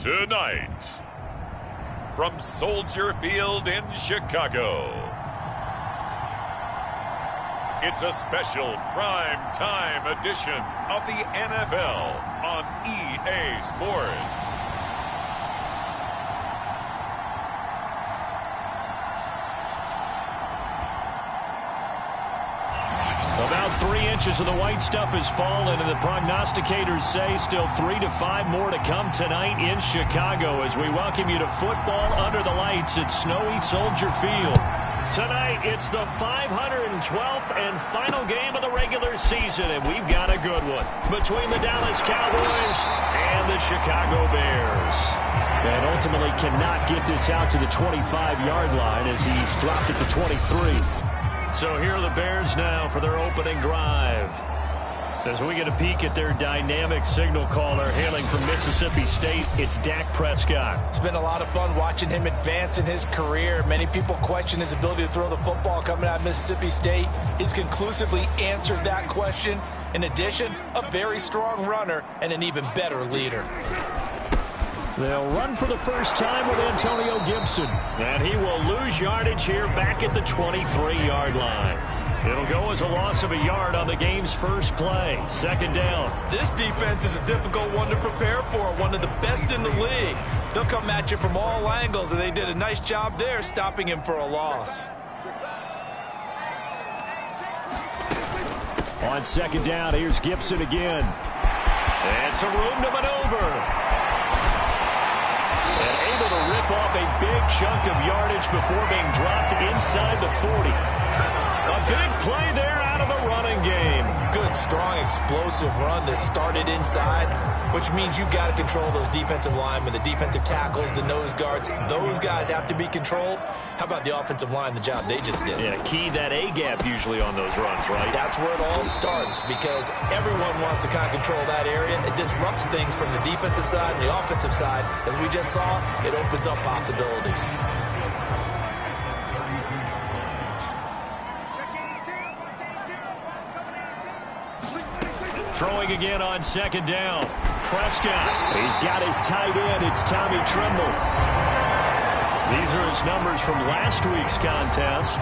Tonight, from Soldier Field in Chicago, it's a special prime time edition of the NFL on EA Sports. About 3 inches of the white stuff has fallen, and the prognosticators say still 3 to 5 more to come tonight in Chicago as we welcome you to football under the lights at snowy Soldier Field. Tonight, it's the 512th and final game of the regular season, and we've got a good one between the Dallas Cowboys and the Chicago Bears. And ultimately cannot get this out to the 25-yard line as he's dropped it to 23. So here are the Bears now for their opening drive. As we get a peek at their dynamic signal caller hailing from Mississippi State, it's Dak Prescott. It's been a lot of fun watching him advance in his career. Many people question his ability to throw the football coming out of Mississippi State. He's conclusively answered that question. In addition, a very strong runner and an even better leader. They'll run for the first time with Antonio Gibson. And he will lose yardage here back at the 23-yard line. It'll go as a loss of a yard on the game's first play. Second down. This defense is a difficult one to prepare for, one of the best in the league. They'll come at you from all angles, and they did a nice job there stopping him for a loss. On second down, here's Gibson again. And some room to maneuver. And able to rip off a big chunk of yardage before being dropped inside the 40. A big play there out of the running game. Good, strong, explosive run that started inside, which means you've got to control those defensive linemen, the defensive tackles, the nose guards. Those guys have to be controlled. How about the offensive line, the job they just did? Yeah, key that A-gap usually on those runs, right? That's where it all starts because everyone wants to kind of control that area. It disrupts things from the defensive side and the offensive side. As we just saw, it opens up possibilities. Throwing again on second down. Prescott. He's got his tight end. It's Tommy Tremble. These are his numbers from last week's contest.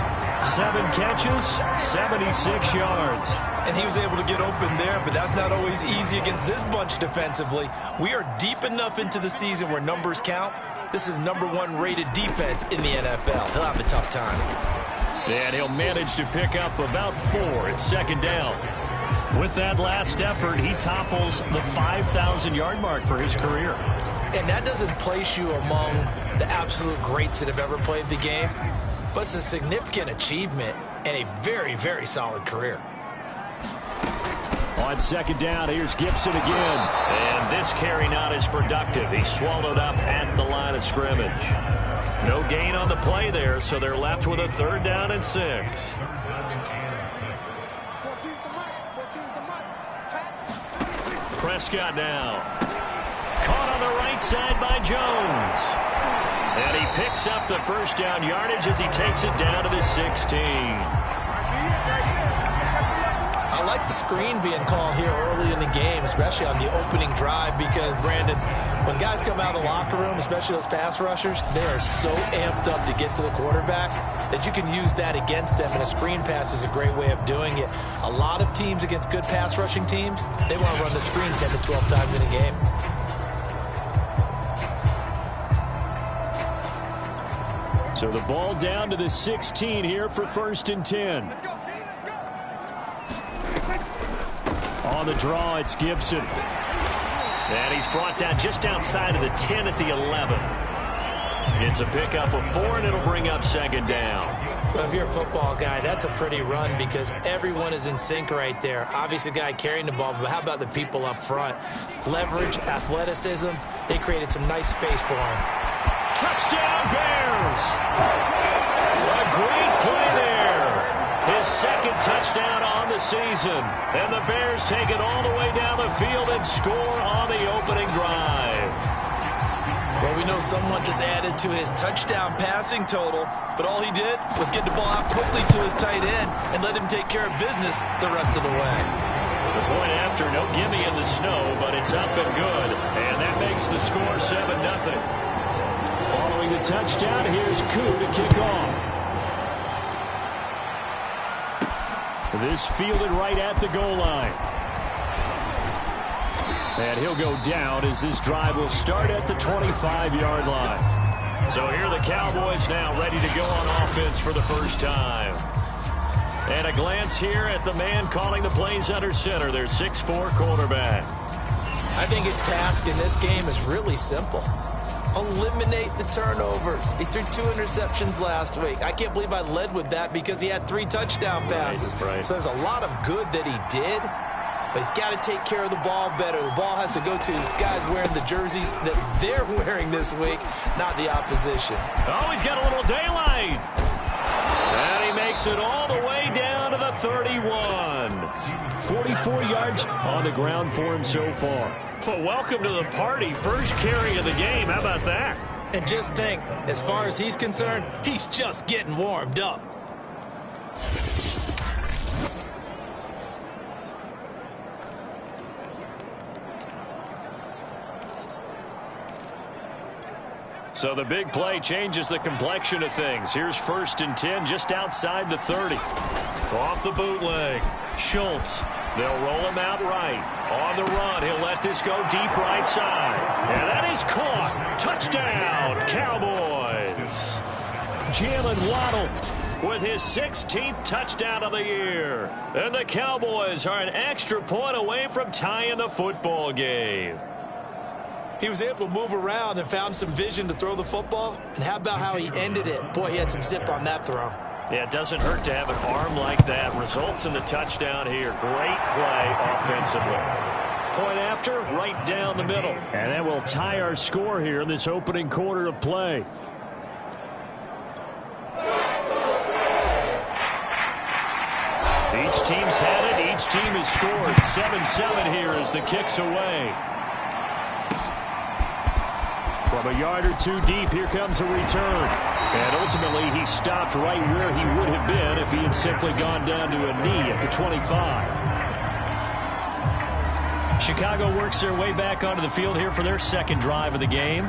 7 catches, 76 yards. And he was able to get open there, but that's not always easy against this bunch defensively. We are deep enough into the season where numbers count. This is #1 rated defense in the NFL. He'll have a tough time. And he'll manage to pick up about 4 at second down. With that last effort, he topples the 5,000-yard mark for his career. And that doesn't place you among the absolute greats that have ever played the game, but it's a significant achievement and a very, very solid career. On second down, here's Gibson again. And this carry not as productive. He's swallowed up at the line of scrimmage. No gain on the play there, so they're left with a 3rd down and 6. Prescott now. Caught on the right side by Jones. And he picks up the first down yardage as he takes it down to the 16. I like the screen being called here early in the game, especially on the opening drive, because, Brandon, when guys come out of the locker room, especially those pass rushers, they are so amped up to get to the quarterback that you can use that against them, and a screen pass is a great way of doing it. A lot of teams against good pass rushing teams, they want to run the screen 10 to 12 times in a game. So the ball down to the 16 here for 1st and 10. On the draw, it's Gibson. And he's brought down just outside of the 10 at the 11. It's a pickup of 4, and it'll bring up second down. Well, if you're a football guy, that's a pretty run because everyone is in sync right there. Obviously, the guy carrying the ball, but how about the people up front? Leverage, athleticism, they created some nice space for him. Touchdown, Bears! A great play there. His 2nd touchdown on the season. And the Bears take it all the way down the field and score on the opening drive. Well, we know someone just added to his touchdown passing total, but all he did was get the ball out quickly to his tight end and let him take care of business the rest of the way. The point after, no gimme in the snow, but it's up and good. And that makes the score 7-0. Following the touchdown, here's Koo to kick off. This fielded right at the goal line. And he'll go down as this drive will start at the 25-yard line. So here are the Cowboys now ready to go on offense for the first time. And a glance here at the man calling the plays under center, their 6'4" quarterback. I think his task in this game is really simple. Eliminate the turnovers. He threw 2 interceptions last week. I can't believe I led with that because he had 3 touchdown passes. Right. So there's a lot of good that he did, but he's got to take care of the ball better. The ball has to go to guys wearing the jerseys that they're wearing this week, not the opposition. Oh, he's got a little daylight. And he makes it all the way down to the 31. 44 yards on the ground for him so far. Well, welcome to the party. First carry of the game. How about that? And just think, as far as he's concerned, he's just getting warmed up. So the big play changes the complexion of things. Here's 1st and 10 just outside the 30. Off the bootleg. Schultz. They'll roll him out right. On the run, he'll let this go deep right side. And that is caught. Touchdown, Cowboys. Jalen Waddle with his 16th touchdown of the year. And the Cowboys are an extra point away from tying the football game. He was able to move around and found some vision to throw the football. And how about how he ended it? Boy, he had some zip on that throw. Yeah, it doesn't hurt to have an arm like that. Results in the touchdown here. Great play offensively. Point after, right down the middle. And that will tie our score here in this opening quarter of play. Each team's had it. Each team has scored. 7-7 here as the kick's away. From a yard or 2 deep, here comes a return. And ultimately, he stopped right where he would have been if he had simply gone down to a knee at the 25. Chicago works their way back onto the field here for their second drive of the game.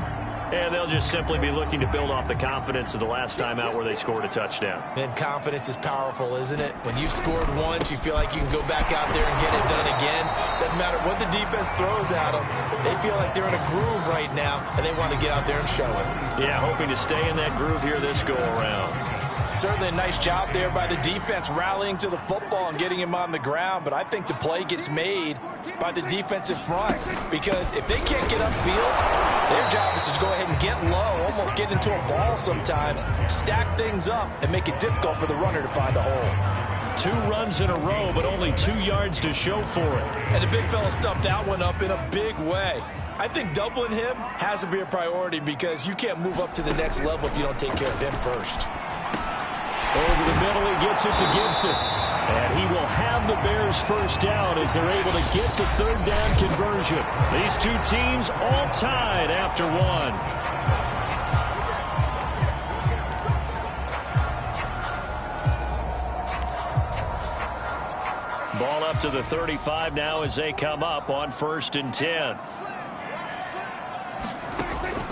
And they'll just simply be looking to build off the confidence of the last time out where they scored a touchdown. And confidence is powerful, isn't it? When you've scored once, you feel like you can go back out there and get it done again. Doesn't matter what the defense throws at them. They feel like they're in a groove right now, and they want to get out there and show it. Yeah, hoping to stay in that groove here this go-around. Certainly a nice job there by the defense rallying to the football and getting him on the ground, but I think the play gets made by the defensive front because if they can't get upfield, their job is to go ahead and get low, almost get into a ball sometimes, stack things up, and make it difficult for the runner to find a hole. 2 runs in a row, but only 2 yards to show for it. And the big fella stuffed that one up in a big way. I think doubling him has to be a priority because you can't move up to the next level if you don't take care of him first. Over the middle, he gets it to Gibson. And he will have the Bears first down as they're able to get the 3rd down conversion. These 2 teams all tied after 1. Ball up to the 35 now as they come up on 1st and 10.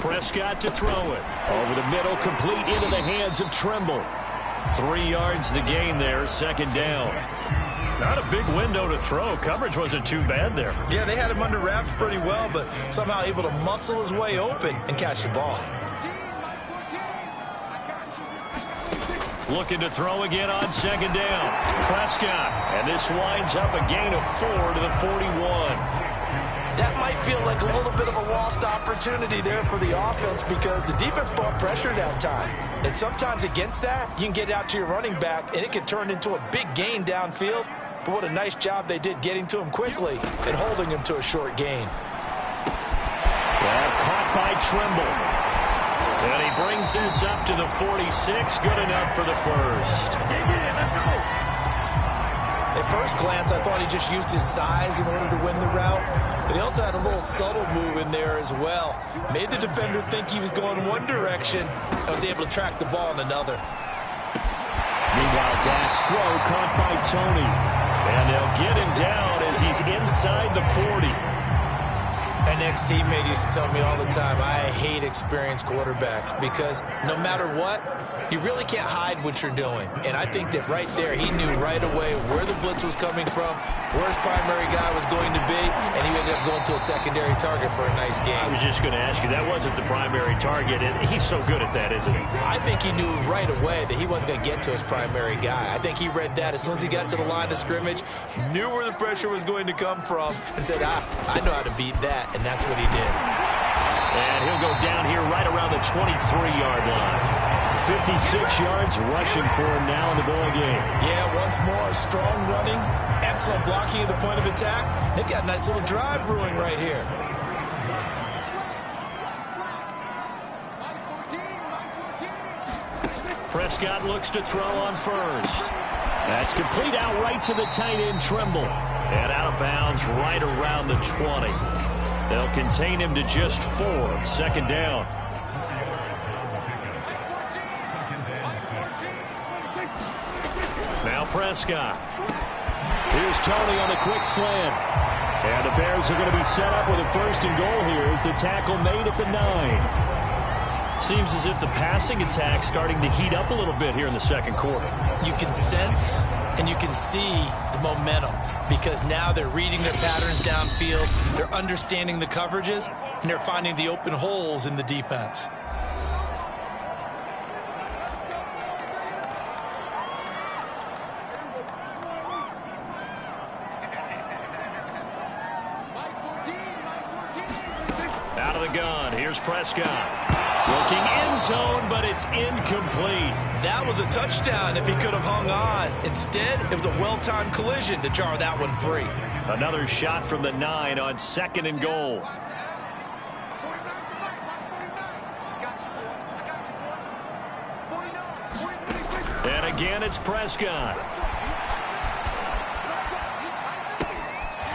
Prescott to throw it. Over the middle, complete into the hands of Trimble. 3 yards the gain there, 2nd down. Not a big window to throw. Coverage wasn't too bad there. Yeah, they had him under wraps pretty well, but somehow able to muscle his way open and catch the ball. Looking to throw again on 2nd down. Prescott, and this winds up a gain of 4 to the 41. That might feel like a little bit of a lost opportunity there for the offense because the defense brought pressure that time. And sometimes against that, you can get out to your running back, and it can turn into a big gain downfield. But what a nice job they did getting to him quickly and holding him to a short gain. Well, caught by Trimble. And he brings this up to the 46. Good enough for the first. At first glance, I thought he just used his size in order to win the route. But he also had a little subtle move in there as well. Made the defender think he was going one direction and was able to track the ball in another. Meanwhile, Dak's throw caught by Tony. And they'll get him down as he's inside the 40. An ex-teammate used to tell me all the time, I hate experienced quarterbacks because no matter what, you really can't hide what you're doing. And I think that right there, he knew right away where the blitz was coming from, where his primary guy was going to be, and he ended up going to a secondary target for a nice game. I was just going to ask you, that wasn't the primary target, and he's so good at that, isn't he? I think he knew right away that he wasn't going to get to his primary guy. I think he read that as soon as he got to the line of scrimmage, knew where the pressure was going to come from, and said, I know how to beat that, and that's what he did. And he'll go down here right around the 23-yard line. 56 yards rushing for him now in the ball game. Yeah, once more, strong running, excellent blocking at the point of attack. They've got a nice little drive brewing right here. Prescott looks to throw on first. That's complete out right to the tight end, Trimble. And out of bounds right around the 20. They'll contain him to just 4. Second down. Now Prescott. Here's Tony on the quick slant. And the Bears are going to be set up with a first and goal here as the tackle made at the 9. Seems as if the passing attack's starting to heat up a little bit here in the second quarter. You can sense and you can see the momentum because now they're reading their patterns downfield, they're understanding the coverages, and they're finding the open holes in the defense. Out of the gun, here's Prescott. Looking end zone, but it's incomplete. That was a touchdown if he could have hung on. Instead, it was a well-timed collision to jar that one free. Another shot from the 9 on second and goal. And again, it's Prescott.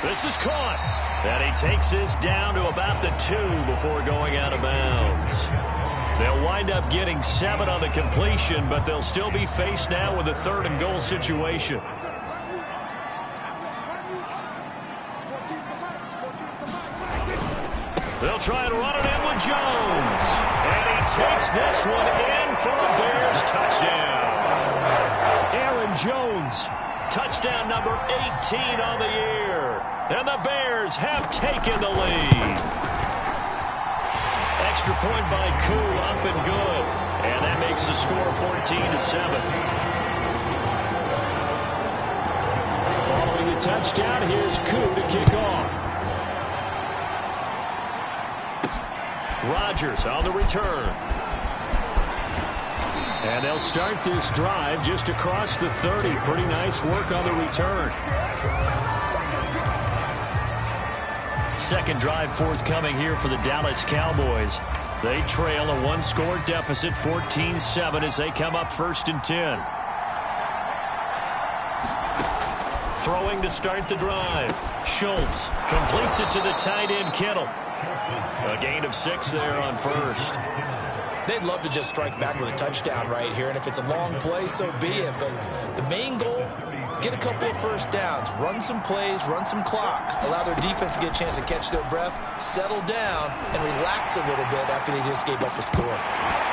This is caught. And he takes this down to about the 2 before going out of bounds. They'll wind up getting 7 on the completion, but they'll still be faced now with a third and goal situation. They'll try and run it in with Jones. And he takes this one in for a Bears touchdown. Aaron Jones, touchdown number 18 on the year. And the Bears have taken the lead. Extra point by Koo, up and good. And that makes the score 14-7. Following the touchdown, here's Koo to kick off. Rodgers on the return. And they'll start this drive just across the 30. Pretty nice work on the return. Second drive forthcoming here for the Dallas Cowboys. They trail a one-score deficit, 14-7, as they come up first and 10. Throwing to start the drive. Schultz completes it to the tight end, Kittle. A gain of 6 there on first. They'd love to just strike back with a touchdown right here, and if it's a long play, so be it. But the main goal, get a couple of first downs, run some plays, run some clock, allow their defense to get a chance to catch their breath, settle down, and relax a little bit after they just gave up a score.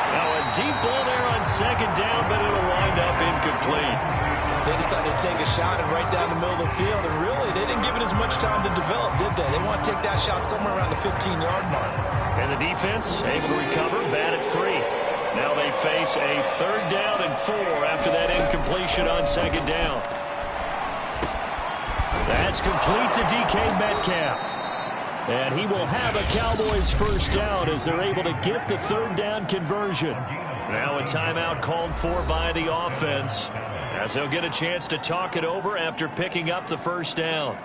Now a deep ball there on second down, but it'll wind up incomplete. They decided to take a shot and right down the middle of the field, and really, they didn't give it as much time to develop, did they? They want to take that shot somewhere around the 15-yard mark. And the defense able to recover, batted free. Now they face a third down and 4 after that incompletion on second down. That's complete to DK Metcalf. And he will have a Cowboys first down as they're able to get the third down conversion. Now a timeout called for by the offense as they'll get a chance to talk it over after picking up the first down.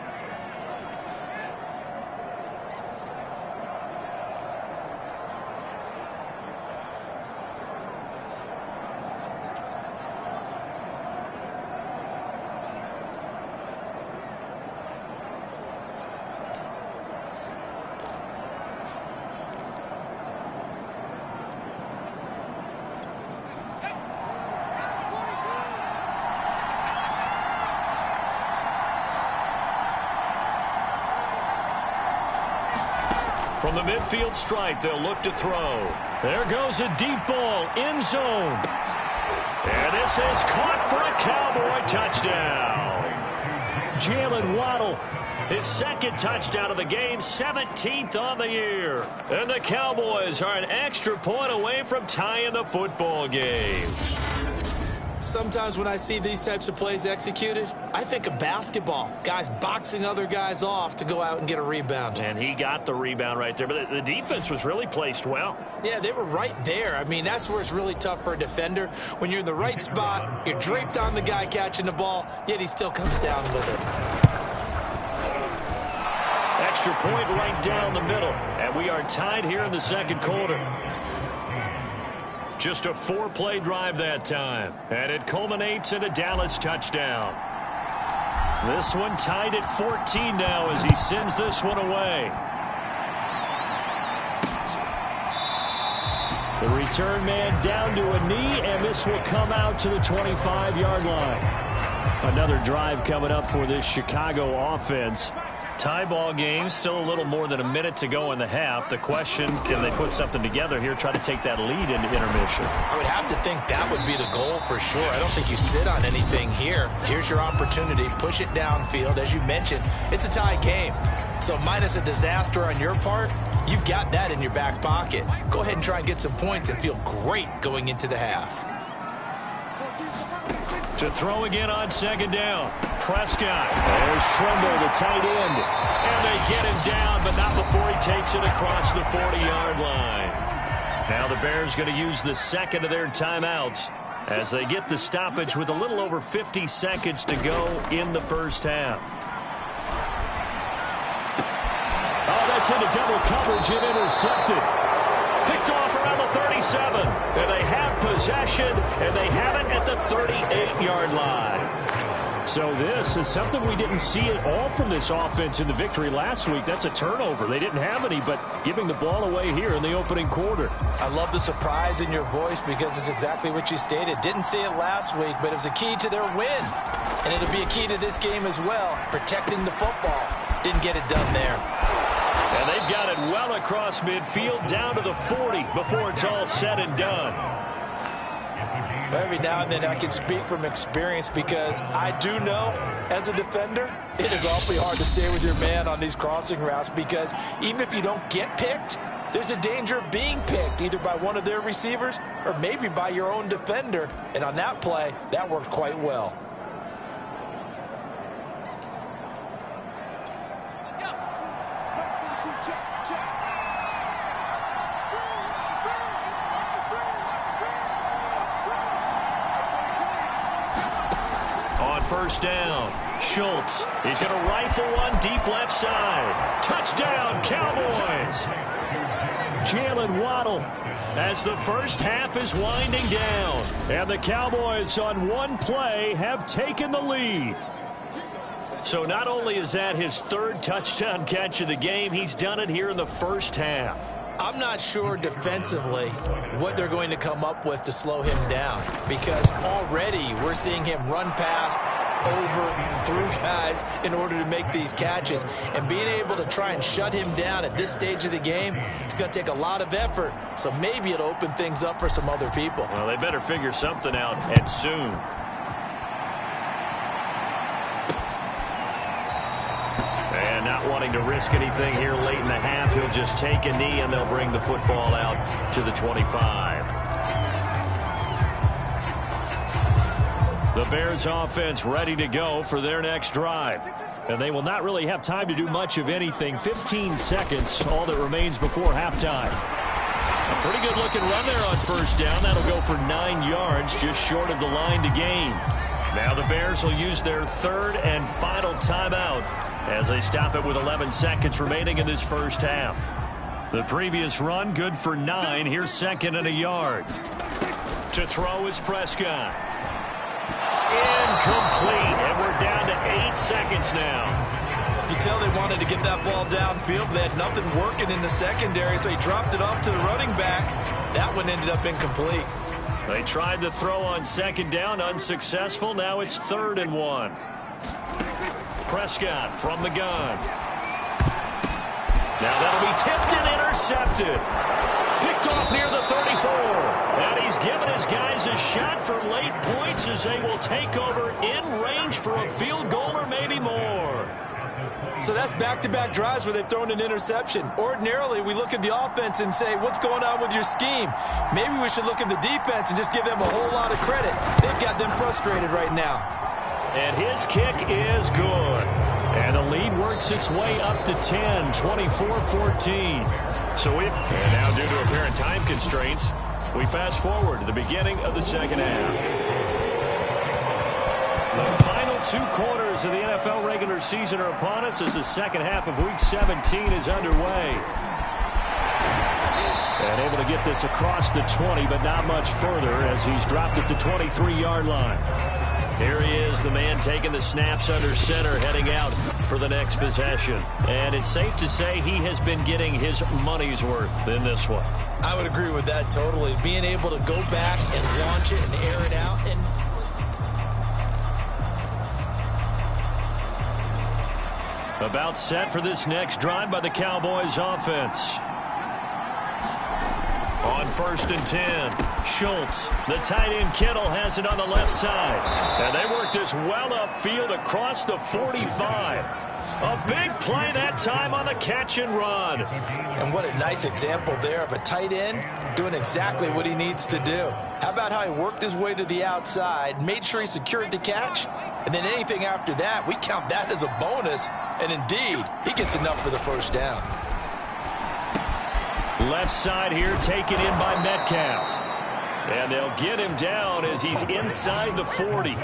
From the midfield stripe, they'll look to throw. There goes a deep ball, end zone. And this is caught for a Cowboy touchdown. Jalen Waddle, his second touchdown of the game, 17th on the year. And the Cowboys are an extra point away from tying the football game. Sometimes when I see these types of plays executed, I think of basketball. Guys boxing other guys off to go out and get a rebound. And he got the rebound right there. But the defense was really placed well. Yeah, they were right there. I mean, that's where it's really tough for a defender. When you're in the right spot, you're draped on the guy catching the ball, yet he still comes down with it. Extra point right down the middle. And we are tied here in the second quarter. Just a 4-play drive that time. And it culminates in a Dallas touchdown. This one tied at 14 now as he sends this one away. The return man down to a knee, and this will come out to the 25-yard line. Another drive coming up for this Chicago offense. Tie ball game, still a little more than a minute to go in the half. The question, can they put something together here, try to take that lead into intermission? I would have to think that would be the goal for sure. I don't think you sit on anything here. Here's your opportunity. Push it downfield. As you mentioned, it's a tie game. So minus a disaster on your part, you've got that in your back pocket. Go ahead and try and get some points and feel great going into the half. To throw again on second down. Prescott. There's Tremble, the tight end. And they get him down, but not before he takes it across the 40-yard line. Now the Bears going to use the second of their timeouts as they get the stoppage with a little over 50 seconds to go in the first half. Oh, that's into double coverage and intercepted. Picked off around the 37. And they have possession, and they have it at the 38-yard line. So this is something we didn't see at all from this offense in the victory last week. That's a turnover. They didn't have any, but giving the ball away here in the opening quarter. I love the surprise in your voice because it's exactly what you stated. Didn't see it last week, but it was a key to their win. And it'll be a key to this game as well, protecting the football. Didn't get it done there. And they've got it well across midfield down to the 40 before it's all said and done. Every now and then I can speak from experience because I do know as a defender it is awfully hard to stay with your man on these crossing routes because even if you don't get picked, there's a danger of being picked either by one of their receivers or maybe by your own defender. And on that play, that worked quite well. First down. Schultz. He's going to rifle one deep left side. Touchdown, Cowboys. Jalen Waddle as the first half is winding down. And the Cowboys on one play have taken the lead. So not only is that his third touchdown catch of the game, he's done it here in the first half. I'm not sure defensively what they're going to come up with to slow him down because already we're seeing him run past, over, through guys in order to make these catches. And being able to try and shut him down at this stage of the game, it's going to take a lot of effort. So maybe it'll open things up for some other people. Well, they better figure something out, and soon. And not wanting to risk anything here late in the half, he'll just take a knee and they'll bring the football out to the 25. The Bears offense ready to go for their next drive. And they will not really have time to do much of anything. 15 seconds, all that remains before halftime. A pretty good looking run there on first down. That'll go for 9 yards, just short of the line to gain. Now the Bears will use their third and final timeout as they stop it with 11 seconds remaining in this first half. The previous run good for 9. Here's second and a yard. To throw is Prescott. Incomplete, and we're down to 8 seconds now. You can tell they wanted to get that ball downfield, but they had nothing working in the secondary, so he dropped it off to the running back. That one ended up incomplete. They tried to throw on second down, unsuccessful. Now it's 3rd and 1. Prescott from the gun. Now that'll be tipped and intercepted. Picked off near the 34. And he's given his guys a shot for late points as they will take over in range for a field goal or maybe more. So that's back-to-back drives where they've thrown an interception. Ordinarily, we look at the offense and say, what's going on with your scheme? Maybe we should look at the defense and just give them a whole lot of credit. They've got them frustrated right now. And his kick is good. And the lead works its way up to 10, 24-14. And now due to apparent time constraints, we fast forward to the beginning of the second half. The final 2 quarters of the NFL regular season are upon us as the second half of Week 17 is underway. And able to get this across the 20, but not much further as he's dropped at the 23-yard line. Here he is, the man taking the snaps under center, heading out for the next possession. And it's safe to say he has been getting his money's worth in this one. I would agree with that totally. Being able to go back and launch it and air it out. And about set for this next drive by the Cowboys offense. On 1st and 10, Schultz, the tight end Kittle has it on the left side. And they work this well upfield across the 45. A big play that time on the catch and run. And what a nice example there of a tight end doing exactly what he needs to do. How about how he worked his way to the outside, made sure he secured the catch, and then anything after that, we count that as a bonus. And indeed, he gets enough for the first down. Left side here taken in by Metcalf. And they'll get him down as he's inside the 40.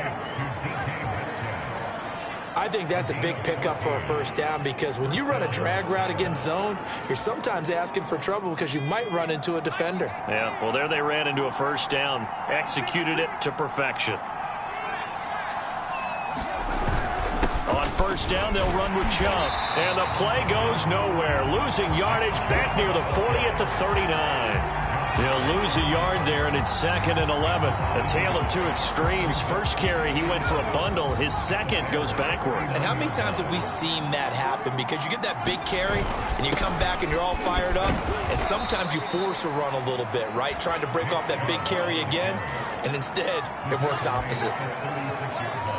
I think that's a big pickup for a first down because when you run a drag route against zone, you're sometimes asking for trouble because you might run into a defender. Yeah, well, there they ran into a first down. Executed it to perfection. On first down, they'll run with Chubb. And the play goes nowhere. Losing yardage back near the 40 at the 39. They'll lose a yard there, and it's 2nd and 11. A tale of 2 extremes. First carry, he went for a bundle. His second goes backward. And how many times have we seen that happen? Because you get that big carry, and you come back and you're all fired up, and sometimes you force a run a little bit, right? Trying to break off that big carry again, and instead it works opposite.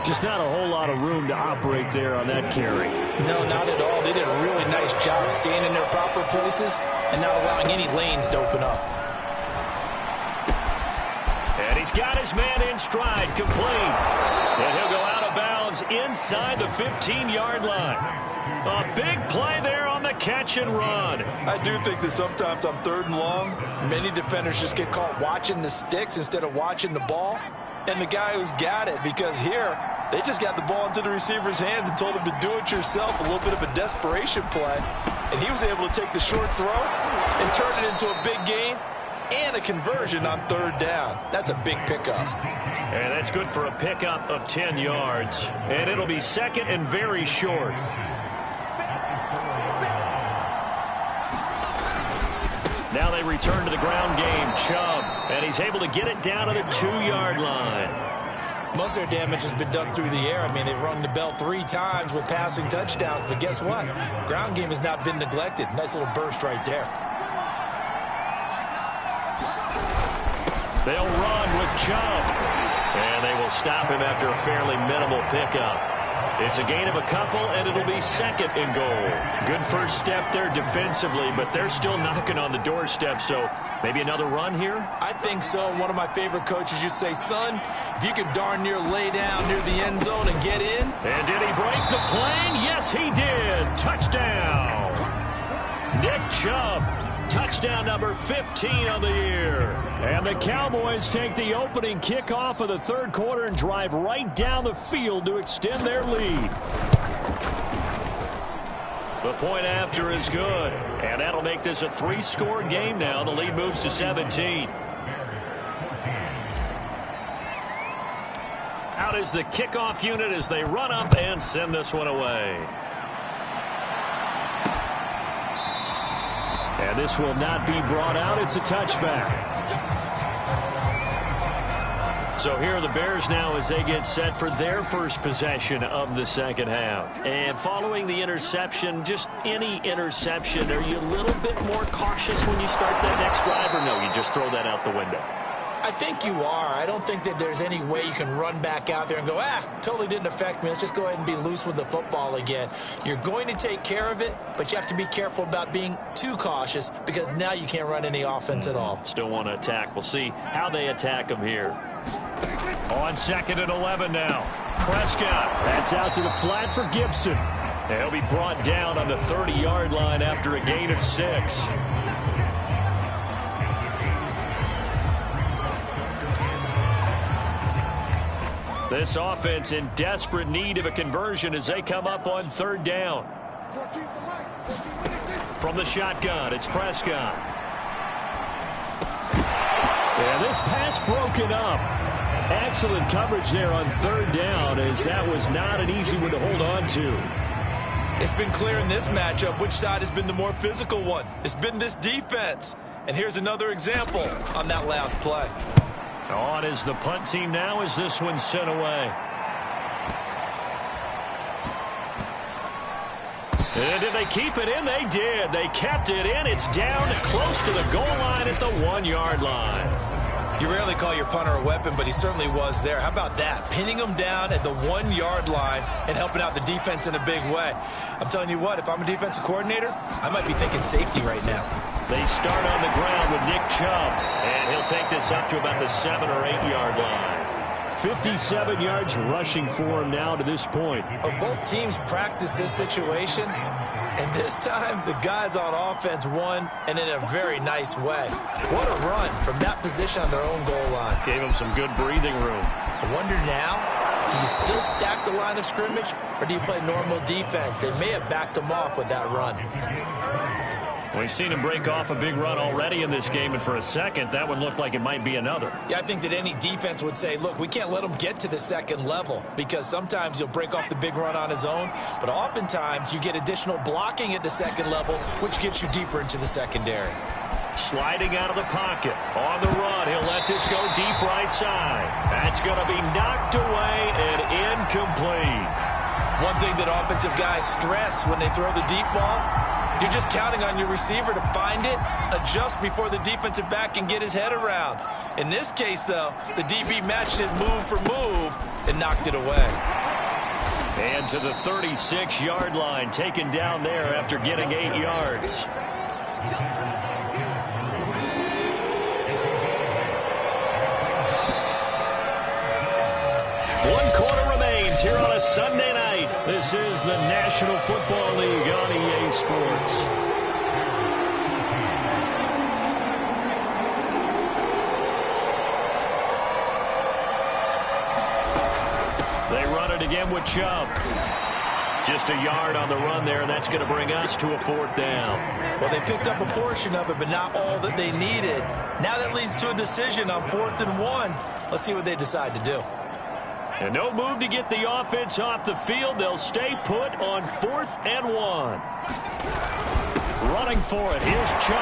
Just not a whole lot of room to operate there on that carry. No, not at all. They did a really nice job staying in their proper places and not allowing any lanes to open up. And he's got his man in stride, complete. And he'll go out of bounds inside the 15-yard line. A big play there on the catch and run. I do think that sometimes on 3rd and long, many defenders just get caught watching the sticks instead of watching the ball. And the guy who's got it, because here, they just got the ball into the receiver's hands and told him to do it yourself, a little bit of a desperation play. And he was able to take the short throw and turn it into a big gain and a conversion on 3rd down. That's a big pickup. And that's good for a pickup of 10 yards. And it'll be 2nd and very short. Now they return to the ground game. Chubb, and he's able to get it down to the 2-yard line. Most of their damage has been done through the air. I mean, they've rung the bell 3 times with passing touchdowns, but guess what? Ground game has not been neglected. Nice little burst right there. They'll run with Chubb, and they will stop him after a fairly minimal pickup. It's a gain of a couple, and it'll be 2nd and goal. Good first step there defensively, but they're still knocking on the doorstep, so maybe another run here? I think so. One of my favorite coaches used to say, son, if you can darn near lay down near the end zone and get in. And did he break the plane? Yes, he did. Touchdown. Nick Chubb. Touchdown number 15 on the year. And the Cowboys take the opening kickoff of the 3rd quarter and drive right down the field to extend their lead. The point after is good. And that'll make this a 3-score game now. The lead moves to 17. Out is the kickoff unit as they run up and send this one away. And this will not be brought out. It's a touchback. So here are the Bears now as they get set for their first possession of the second half. And following the interception, just any interception, are you a little bit more cautious when you start that next drive, or no, you just throw that out the window? I think you are. I don't think that there's any way you can run back out there and go, totally didn't affect me. Let's just go ahead and be loose with the football again. You're going to take care of it, but you have to be careful about being too cautious because now you can't run any offense at all. Still want to attack. We'll see how they attack them here. On 2nd and 11 now. Prescott. That's out to the flat for Gibson. He'll be brought down on the 30-yard line after a gain of 6. This offense in desperate need of a conversion as they come up on 3rd down. From the shotgun, it's Prescott. And this pass broken up. Excellent coverage there on 3rd down, as that was not an easy one to hold on to. It's been clear in this matchup which side has been the more physical one. It's been this defense. And here's another example on that last play. On is the punt team now as this one's sent away. And did they keep it in? They did. They kept it in. It's down close to the goal line at the 1-yard line. You rarely call your punter a weapon, but he certainly was there. How about that? Pinning him down at the 1-yard line and helping out the defense in a big way. I'm telling you what, if I'm a defensive coordinator, I might be thinking safety right now. They start on the ground with Nick Chubb, and he'll take this up to about the 7- or 8-yard line. 57 yards rushing for him now to this point. Both teams practice this situation, and this time the guys on offense won, and in a very nice way. What a run from that position on their own goal line. Gave them some good breathing room. I wonder now, do you still stack the line of scrimmage, or do you play normal defense? They may have backed them off with that run. We've seen him break off a big run already in this game, and for a second, that one looked like it might be another. Yeah, I think that any defense would say, look, we can't let him get to the second level because sometimes he'll break off the big run on his own, but oftentimes you get additional blocking at the second level, which gets you deeper into the secondary. Sliding out of the pocket. On the run, he'll let this go deep right side. That's going to be knocked away and incomplete. One thing that offensive guys stress when they throw the deep ball, you're just counting on your receiver to find it, adjust before the defensive back can get his head around. In this case, though, the DB matched it move for move and knocked it away. And to the 36-yard line, taken down there after getting 8 yards. One quarter remains here on a Sunday night. This is the National Football League on EA Sports. They run it again with Chubb. Just a yard on the run there, and that's going to bring us to a 4th down. Well, they picked up a portion of it, but not all that they needed. Now that leads to a decision on 4th and 1. Let's see what they decide to do. And no move to get the offense off the field. They'll stay put on 4th and 1. Running for it. Here's Chubb.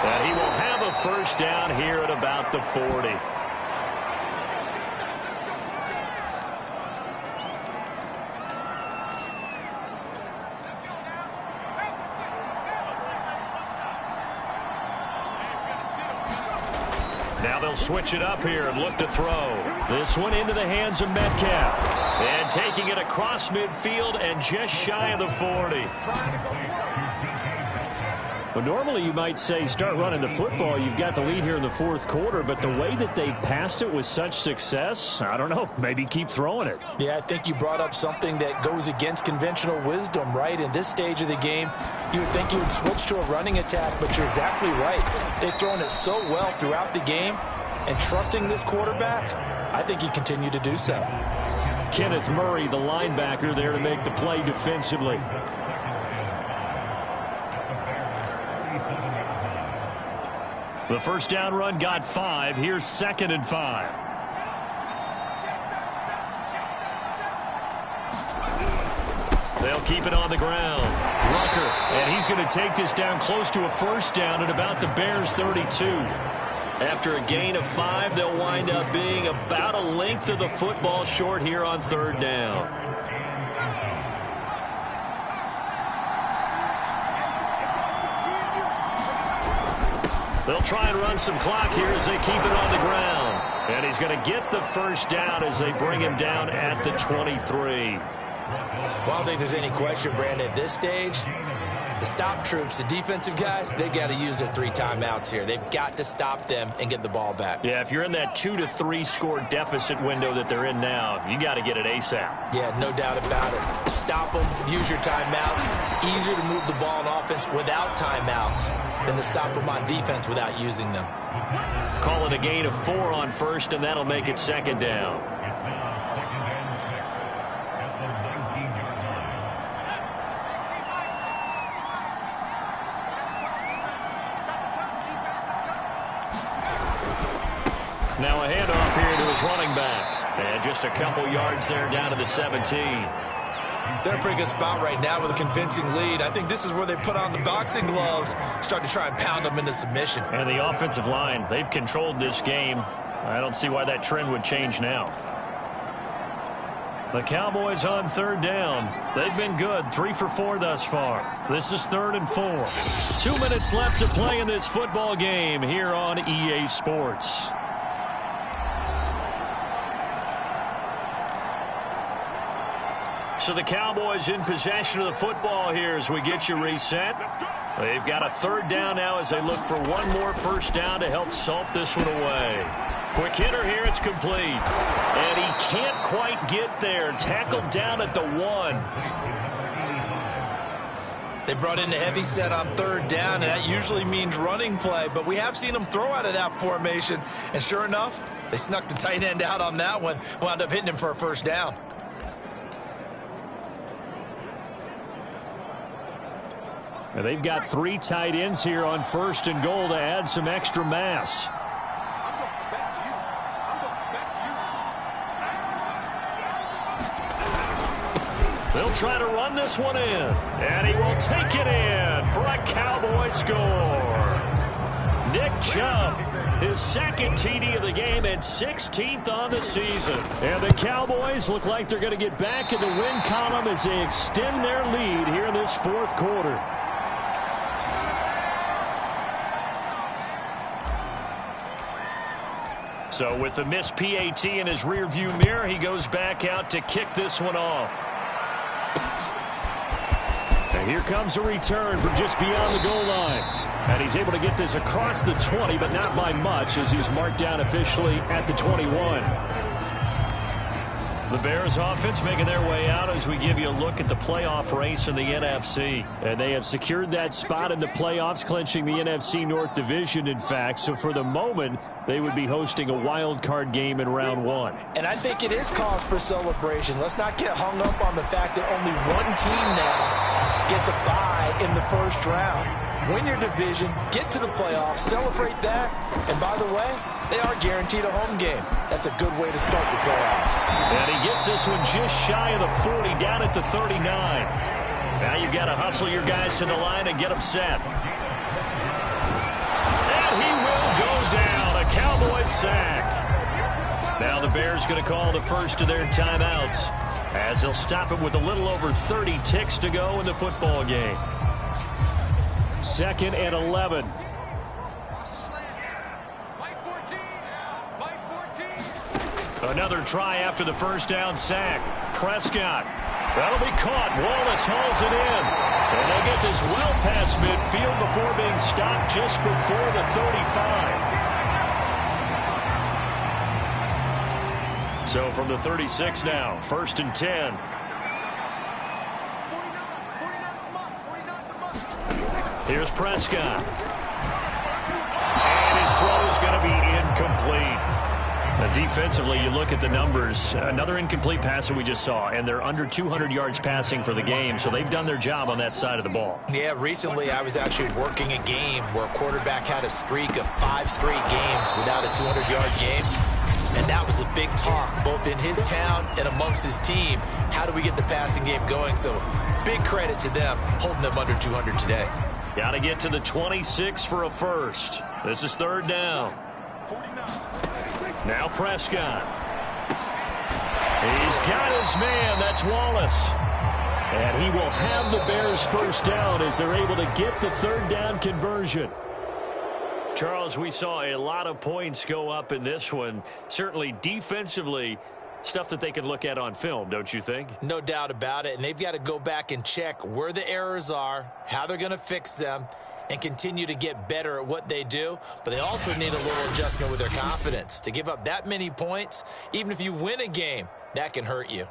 And he will have a first down here at about the 40. Now they'll switch it up here and look to throw. This one into the hands of Metcalf. And taking it across midfield and just shy of the 40. Well, normally you might say start running the football. You've got the lead here in the 4th quarter, but the way that they've passed it with such success, I don't know, maybe keep throwing it. Yeah, I think you brought up something that goes against conventional wisdom, right? In this stage of the game, you would think you would switch to a running attack, but you're exactly right. They've thrown it so well throughout the game, and trusting this quarterback, I think he continued to do so. Kenneth Murray, the linebacker, there to make the play defensively. The first down run got 5. Here's 2nd and 5. They'll keep it on the ground. Rucker, and he's going to take this down close to a first down at about the Bears' 32. After a gain of 5, they'll wind up being about a length of the football short here on 3rd down. They'll try and run some clock here as they keep it on the ground. And he's going to get the first down as they bring him down at the 23. Well, I don't think there's any question, Brandon, at this stage, the stop troops, the defensive guys, they got to use their 3 timeouts here. They've got to stop them and get the ball back. Yeah, if you're in that 2 to 3 score deficit window that they're in now, you got to get it ASAP. Yeah, no doubt about it. Stop them, use your timeouts. Easier to move the ball on offense without timeouts than to stop them on defense without using them. Call it a gain of 4 on 1st, and that'll make it 2nd down. Now a handoff here to his running back. And just a couple yards there down to the 17. They're in a pretty good spot right now with a convincing lead. I think this is where they put on the boxing gloves, start to try and pound them into submission. And the offensive line, they've controlled this game. I don't see why that trend would change now. The Cowboys on 3rd down. They've been good, 3 for 4 thus far. This is 3rd and 4. 2 minutes left to play in this football game here on EA Sports. So the Cowboys in possession of the football here as we get you reset. They've got a 3rd down now as they look for one more first down to help salt this one away. Quick hitter here, it's complete. And he can't quite get there. Tackled down at the 1. They brought in a heavy set on 3rd down, and that usually means running play, but we have seen them throw out of that formation. And sure enough, they snuck the tight end out on that one, wound up hitting him for a first down. And they've got 3 tight ends here on 1st and goal to add some extra mass. They'll try to run this one in. And he will take it in for a Cowboy score. Nick Chubb, his 2nd TD of the game and 16th on the season. And the Cowboys look like they're going to get back in the win column as they extend their lead here in this 4th quarter. So with the missed PAT in his rearview mirror, he goes back out to kick this one off. And here comes a return from just beyond the goal line. And he's able to get this across the 20, but not by much as he's marked down officially at the 21. The Bears offense making their way out as we give you a look at the playoff race in the NFC. And they have secured that spot in the playoffs, clinching the NFC North Division, in fact. So for the moment, they would be hosting a wild card game in round 1. And I think it is cause for celebration. Let's not get hung up on the fact that only one team now gets a bye in the first round. Win your division, get to the playoffs, celebrate that, and by the way, they are guaranteed a home game. That's a good way to start the playoffs. And he gets this one just shy of the 40, down at the 39. Now you've got to hustle your guys to the line and get them set. And he will go down, a Cowboys sack. Now the Bears going to call the first of their timeouts as they'll stop it with a little over 30 ticks to go in the football game. 2nd and 11. Another try after the first down sack. Prescott. That'll be caught. Wallace hauls it in. And they'll get this well past midfield before being stopped just before the 35. So from the 36 now, 1st and 10. Here's Prescott. And his throw is going to be incomplete. Now defensively, you look at the numbers. Another incomplete pass that we just saw, and they're under 200 yards passing for the game, so they've done their job on that side of the ball. Yeah, recently I was actually working a game where a quarterback had a streak of 5 straight games without a 200-yard game. And that was a big talk, both in his town and amongst his team. How do we get the passing game going? So big credit to them, holding them under 200 today. Got to get to the 26 for a first. This is 3rd down. Now Prescott. He's got his man. That's Wallace. And he will have the Bears first down as they're able to get the third down conversion. Charles, we saw a lot of points go up in this one. Certainly defensively, stuff that they can look at on film, don't you think? No doubt about it. And they've got to go back and check where the errors are, how they're going to fix them, and continue to get better at what they do. But they also need a little adjustment with their confidence. To give up that many points, even if you win a game, that can hurt you.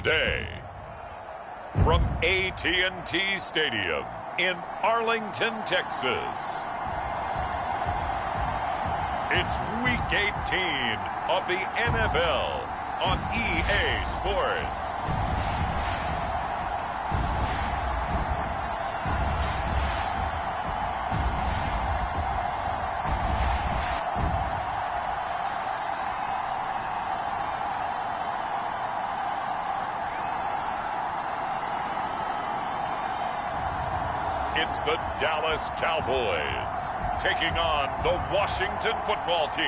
today. From AT&T Stadium in Arlington, Texas. It's Week 18 of the NFL on EA Sports. It's the Dallas Cowboys taking on the Washington football team.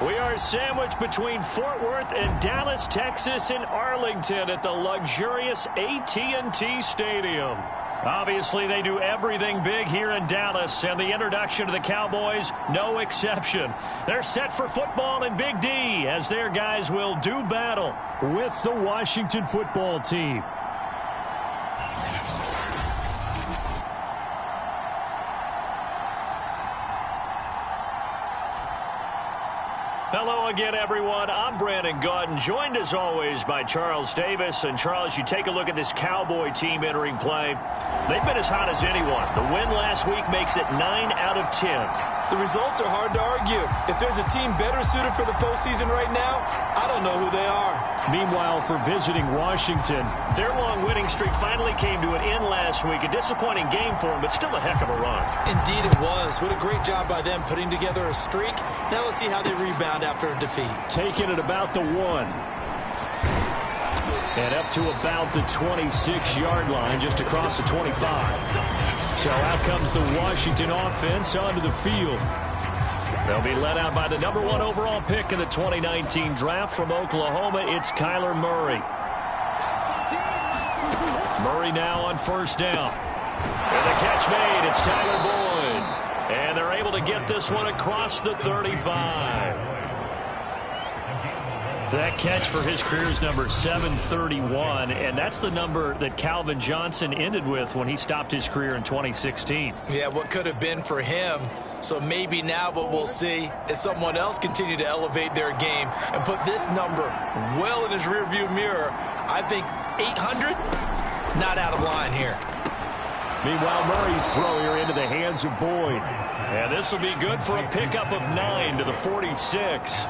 We are sandwiched between Fort Worth and Dallas, Texas, and Arlington at the luxurious AT&T Stadium. Obviously, they do everything big here in Dallas, and the introduction to the Cowboys, no exception. They're set for football in Big D, as their guys will do battle with the Washington football team. Hello again, everyone. I'm Brandon Gaudin, joined as always by Charles Davis. And Charles, you take a look at this Cowboy team entering play. They've been as hot as anyone. The win last week makes it 9 out of 10. The results are hard to argue. If there's a team better suited for the postseason right now, I don't know who they are. Meanwhile, for visiting Washington, their long winning streak finally came to an end last week. A disappointing game for them, but still a heck of a run. Indeed it was. What a great job by them putting together a streak. Now let's see how they rebound after a defeat. Taking it about the 1. And up to about the 26-yard line, just across the 25. So out comes the Washington offense onto the field. They'll be led out by the number 1 overall pick in the 2019 draft from Oklahoma. It's Kyler Murray. Murray now on first down. And the catch made. It's Tyler Boyd. And they're able to get this one across the 35. That catch for his career is number 731, and that's the number that Calvin Johnson ended with when he stopped his career in 2016. Yeah, what could have been for him. So maybe now what we'll see is someone else continue to elevate their game and put this number well in his rearview mirror. I think 800, not out of line here. Meanwhile, Murray's throw here into the hands of Boyd. And this will be good for a pickup of 9 to the 46.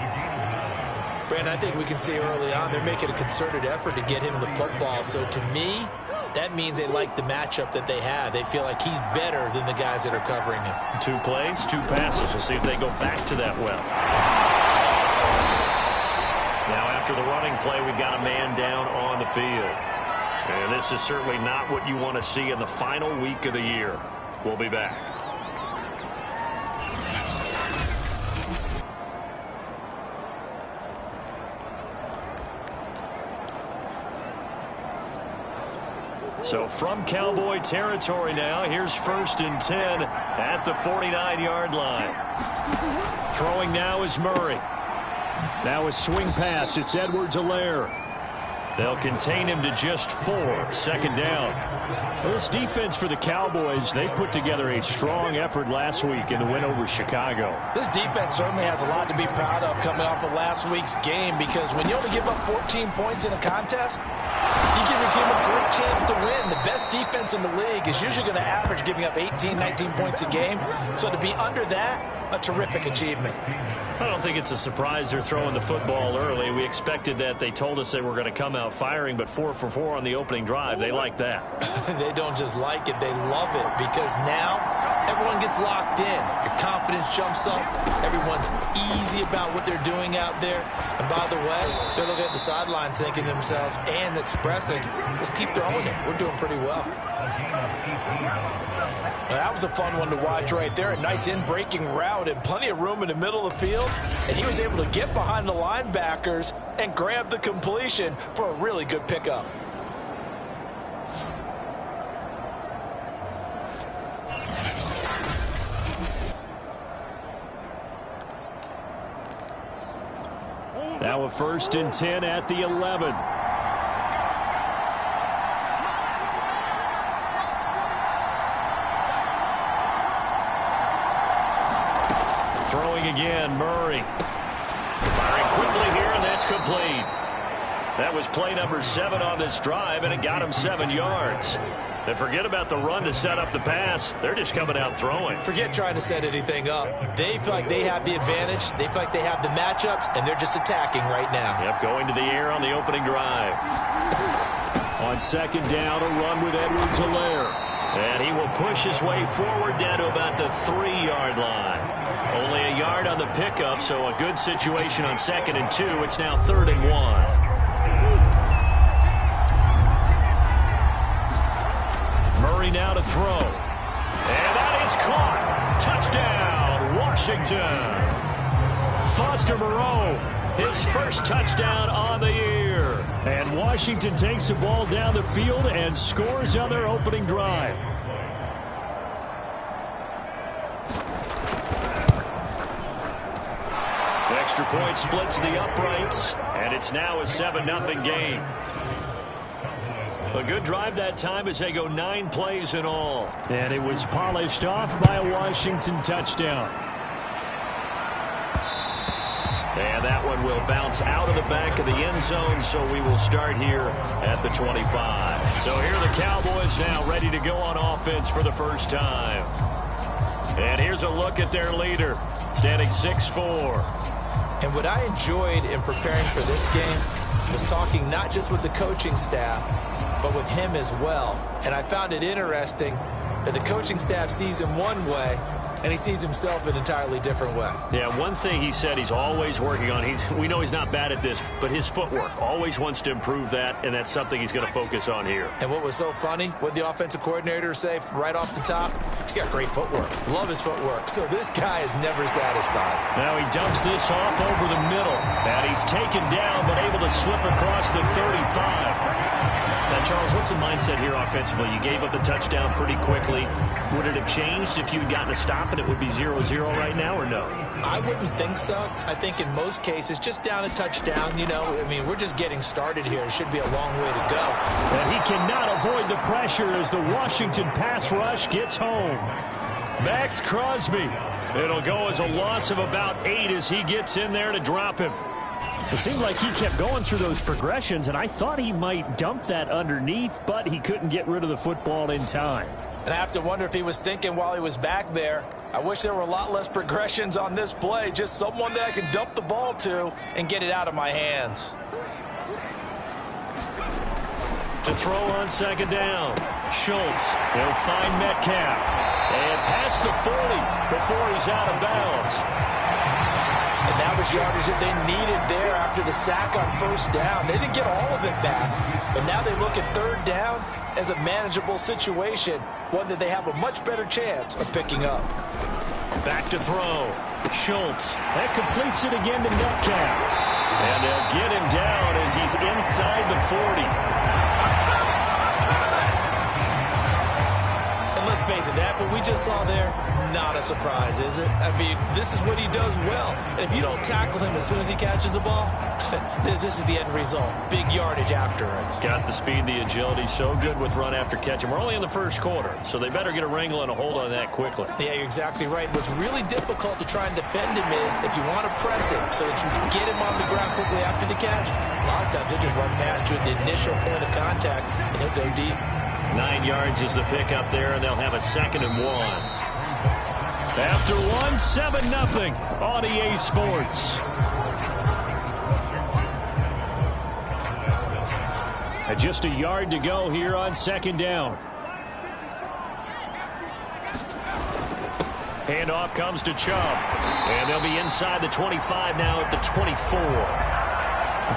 Brandon, I think we can see early on they're making a concerted effort to get him the football. So to me, that means they like the matchup that they have. They feel like he's better than the guys that are covering him. 2 plays, 2 passes. We'll see if they go back to that well. Now after the running play, we've got a man down on the field. And this is certainly not what you want to see in the final week of the year. We'll be back. So from Cowboy territory now, here's 1st and 10 at the 49-yard line. Throwing now is Murray. Now a swing pass. It's Edwards-Helaire. They'll contain him to just 4. 2nd down. Well, this defense for the Cowboys, they put together a strong effort last week in the win over Chicago. This defense certainly has a lot to be proud of coming off of last week's game, because when you only give up 14 points in a contest, you give your team a great chance to win. The best defense in the league is usually going to average giving up 18, 19 points a game. So to be under that, a terrific achievement. I don't think it's a surprise they're throwing the football early. We expected that. They told us they were going to come out firing, but 4 for 4 on the opening drive. They like that. They don't just like it, they love it, because now everyone gets locked in. Your confidence jumps up. Everyone's easy about what they're doing out there. And by the way, they're looking at the sidelines thinking to themselves and expressing, let's keep throwing it. We're doing pretty well. Now, that was a fun one to watch right there. A nice in-breaking route and plenty of room in the middle of the field. And he was able to get behind the linebackers and grab the completion for a really good pickup. Now a 1st and 10 at the 11. Throwing again, Murray. Firing quickly here, and then That's complete. That was play number 7 on this drive, and it got him 7 yards. And forget about the run to set up the pass. They're just coming out throwing. Forget trying to set anything up. They feel like they have the advantage. They feel like they have the matchups, and they're just attacking right now. Yep, going to the air on the opening drive. On second down, a run with Edwards-Helaire. And he will push his way forward down to about the 3-yard line. Only a yard on the pickup, so a good situation on 2nd and 2. It's now 3rd and 1. Murray now to throw. And that is caught. Touchdown, Washington. Foster Moreau, his first touchdown on the year. And Washington takes the ball down the field and scores on their opening drive. Extra point splits the uprights, and it's now a 7-0 game. A good drive that time as they go 9 plays in all. And it was polished off by a Washington touchdown. And that one will bounce out of the back of the end zone, so we will start here at the 25. So here are the Cowboys now ready to go on offense for the first time. And here's a look at their leader, standing 6'4". And what I enjoyed in preparing for this game was talking not just with the coaching staff, but with him as well. And I found it interesting that the coaching staff sees him one way, and he sees himself an entirely different way. Yeah, one thing he said he's always working on, we know he's not bad at this, but his footwork, always wants to improve that, and that's something he's going to focus on here. And what was so funny, what the offensive coordinator say right off the top, he's got great footwork. Love his footwork. So this guy is never satisfied. Now he dumps this off over the middle, and he's taken down, but able to slip across the 35. Now, Charles, what's the mindset here offensively? You gave up the touchdown pretty quickly. Would it have changed if you had gotten a stop and it would be 0-0 right now, or no? I wouldn't think so. I think in most cases, just down a touchdown, you know, I mean, we're just getting started here. It should be a long way to go. And he cannot avoid the pressure as the Washington pass rush gets home. Max Crosby. It'll go as a loss of about 8 as he gets in there to drop him. It seemed like he kept going through those progressions, and I thought he might dump that underneath, but he couldn't get rid of the football in time. And I have to wonder if he was thinking while he was back there, I wish there were a lot less progressions on this play, just someone that I can dump the ball to and get it out of my hands. To throw on second down, Schultz. He'll find Metcalf. And past the 40 before he's out of bounds. And that was yardage that they needed there after the sack on first down. They didn't get all of it back, but now they look at third down as a manageable situation, one that they have a much better chance of picking up. Back to throw. Schultz. That completes it again to Metcalf. And they'll get him down as he's inside the 40. Let's face it, that what we just saw there, not a surprise, is it? I mean, this is what he does well. And if you don't tackle him as soon as he catches the ball, this is the end result. Big yardage after it. Got the speed, the agility, so good with run after catch. And we're only in the first quarter, so they better get a wrangle and a hold on that quickly. Yeah, you're exactly right. What's really difficult to try and defend him is if you want to press him so that you get him on the ground quickly after the catch, a lot of times he'll just run past you at the initial point of contact, and he'll go deep. 9 yards is the pickup there, and they'll have a 2nd and 1. After 1, 7-0 on EA Sports. Just a yard to go here on second down. Handoff comes to Chubb, and they'll be inside the 25 now at the 24.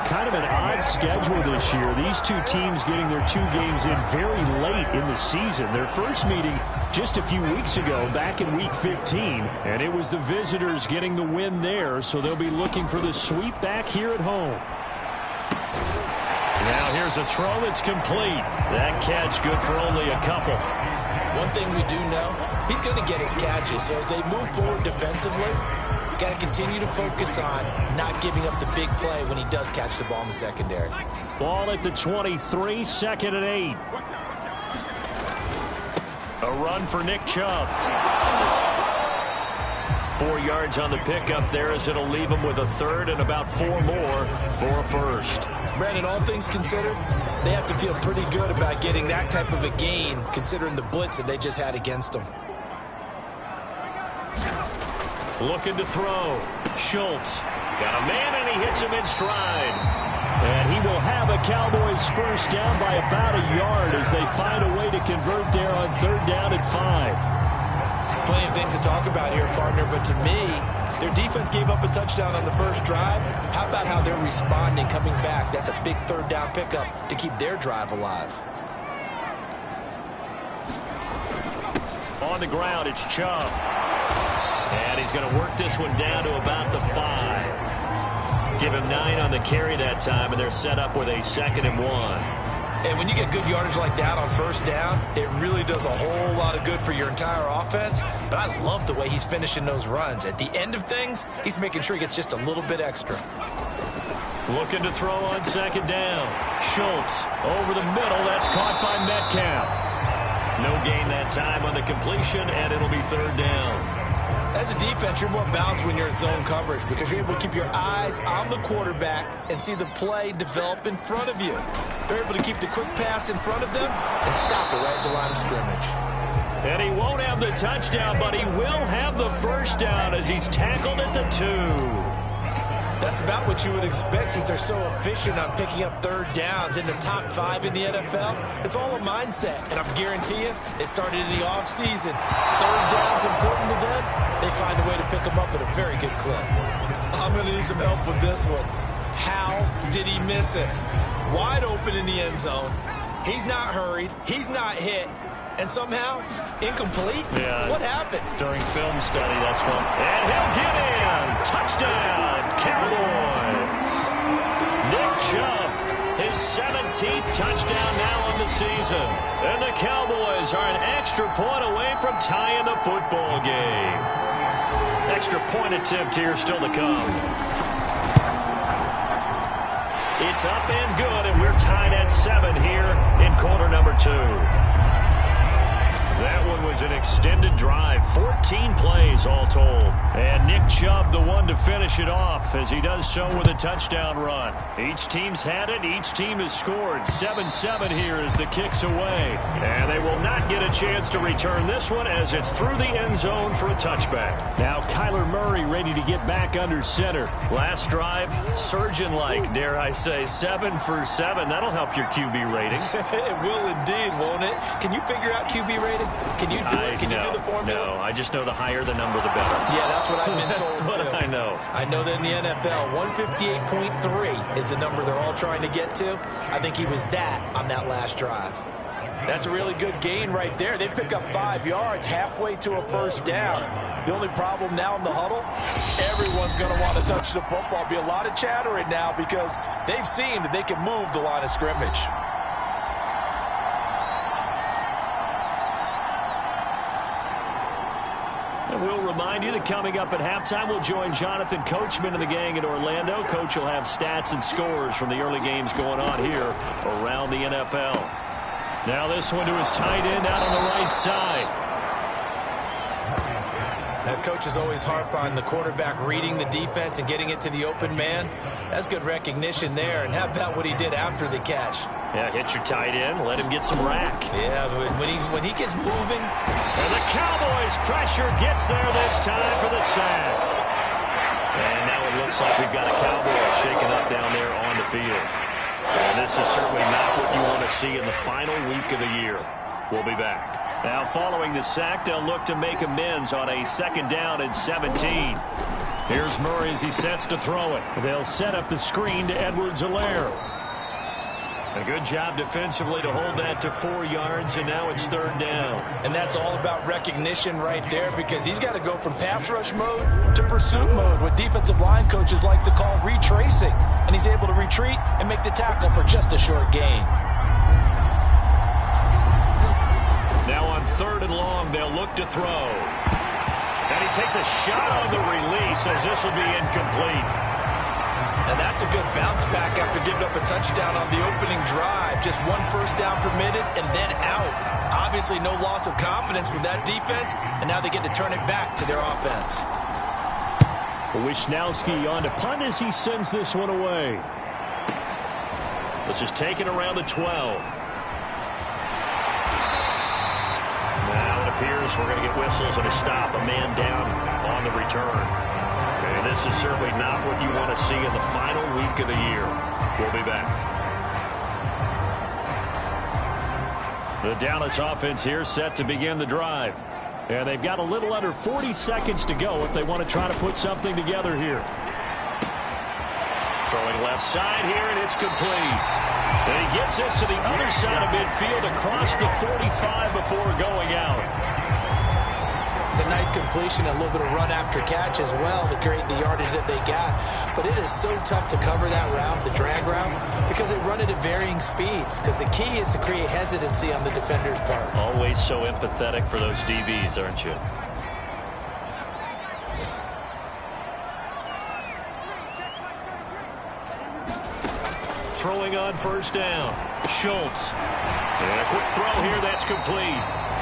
Kind of an odd schedule this year. These two teams getting their 2 games in very late in the season. Their first meeting just a few weeks ago, back in Week 15. And it was the visitors getting the win there, so they'll be looking for the sweep back here at home. Now here's a throw that's complete. That catch good for only a couple. One thing we do know, he's going to get his catches. So as they move forward defensively, got to continue to focus on not giving up the big play when he does catch the ball in the secondary. Ball at the 23, 2nd and 8. A run for Nick Chubb. 4 yards on the pickup there, as it'll leave them with a third and about 4 more for a first. Brandon, all things considered, they have to feel pretty good about getting that type of a gain, considering the blitz that they just had against them. Looking to throw. Schultz. Got a man, and he hits him in stride. And he will have a Cowboys first down by about a yard as they find a way to convert there on 3rd down and 5. Plenty of things to talk about here, partner, but to me, their defense gave up a touchdown on the first drive. How about how they're responding, coming back? That's a big 3rd down pickup to keep their drive alive. On the ground, it's Chubb. And he's going to work this one down to about the 5. Give him 9 on the carry that time, and they're set up with a 2nd and 1. And when you get good yardage like that on first down, it really does a whole lot of good for your entire offense. But I love the way he's finishing those runs. At the end of things, he's making sure he gets just a little bit extra. Looking to throw on 2nd down. Schultz over the middle. That's caught by Metcalf. No gain that time on the completion, and it'll be 3rd down. As a defense, you're more balanced when you're in zone coverage because you're able to keep your eyes on the quarterback and see the play develop in front of you. They're able to keep the quick pass in front of them and stop it right at the line of scrimmage. And he won't have the touchdown, but he will have the first down as he's tackled at the 2. That's about what you would expect since they're so efficient on picking up 3rd downs in the top 5 in the NFL. It's all a mindset, and I guarantee you, they started in the offseason. 3rd down's important to them. They find a way to pick them up at a very good clip. I'm going to need some help with this one. How did he miss it? Wide open in the end zone. He's not hurried. He's not hit. And somehow, incomplete? Yeah. What happened? During film study, that's one. And he'll get in. Touchdown, Cowboys. Nick Chubb, his 17th touchdown now on the season. And the Cowboys are an extra point away from tying the football game. Extra point attempt here still to come. It's up and good, and we're tied at 7 here in quarter number 2. That one was an extended drive, 14 plays all told. And Nick Chubb, the one to finish it off, as he does so with a touchdown run. Each team's had it. Each team has scored. 7-7 here as the kick's away. And they will not get a chance to return this one as it's through the end zone for a touchback. Now Kyler Murray ready to get back under center. Last drive, surgeon-like, dare I say, 7 for 7. That'll help your QB rating. It will indeed, won't it? Can you figure out QB rating? Can you do it? Can you do the formula? No, I just know the higher the number, the better. Yeah, that's what I've been told, That's what too. I know. I know that in the NFL, 158.3 is the number they're all trying to get to. I think he was that on that last drive. That's a really good gain right there. They pick up 5 yards halfway to a first down. The only problem now in the huddle, everyone's going to want to touch the football. Be a lot of chattering now because they've seen that they can move the line of scrimmage. And we'll remind you that coming up at halftime, we'll join Jonathan Coachman and the gang in Orlando. Coach will have stats and scores from the early games going on here around the NFL. Now this one to his tight end out on the right side. That coaches always harp on the quarterback reading the defense and getting it to the open man. That's good recognition there. And how about what he did after the catch? Yeah, hit your tight end, let him get some rack. Yeah, but when he gets moving. And the Cowboys pressure gets there this time for the sack. And now it looks like we've got a Cowboy shaking up down there on the field. And this is certainly not what you want to see in the final week of the year. We'll be back. Now following the sack, they'll look to make amends on a 2nd down and 17. Here's Murray as he sets to throw it. They'll set up the screen to Edwards-Helaire. A good job defensively to hold that to 4 yards, and now it's 3rd down. And that's all about recognition right there because he's got to go from pass rush mode to pursuit mode, what defensive line coaches like to call retracing. And he's able to retreat and make the tackle for just a short gain. Now on 3rd and long, they'll look to throw. And he takes a shot on the release as this will be incomplete. And that's a good bounce back after giving up a touchdown on the opening drive. Just 1 first down permitted and then out. Obviously no loss of confidence with that defense, and now they get to turn it back to their offense. Wisnowski on to punt as he sends this one away. This is taken around the 12. Now it appears we're going to get whistles and a stop. A man down on the return. And this is certainly not what you want to see in the final week of the year. We'll be back. The Dallas offense here set to begin the drive. And they've got a little under 40 seconds to go if they want to try to put something together here. Throwing left side here, and it's complete. And he gets this to the other side of midfield across the 45 before going out. It's a nice completion, a little bit of run after catch as well to create the yardage that they got. But it is so tough to cover that route, the drag route, because they run it at varying speeds. Because the key is to create hesitancy on the defender's part. Always so empathetic for those DBs, aren't you? Throwing on first down. Schultz. And a quick throw here that's complete.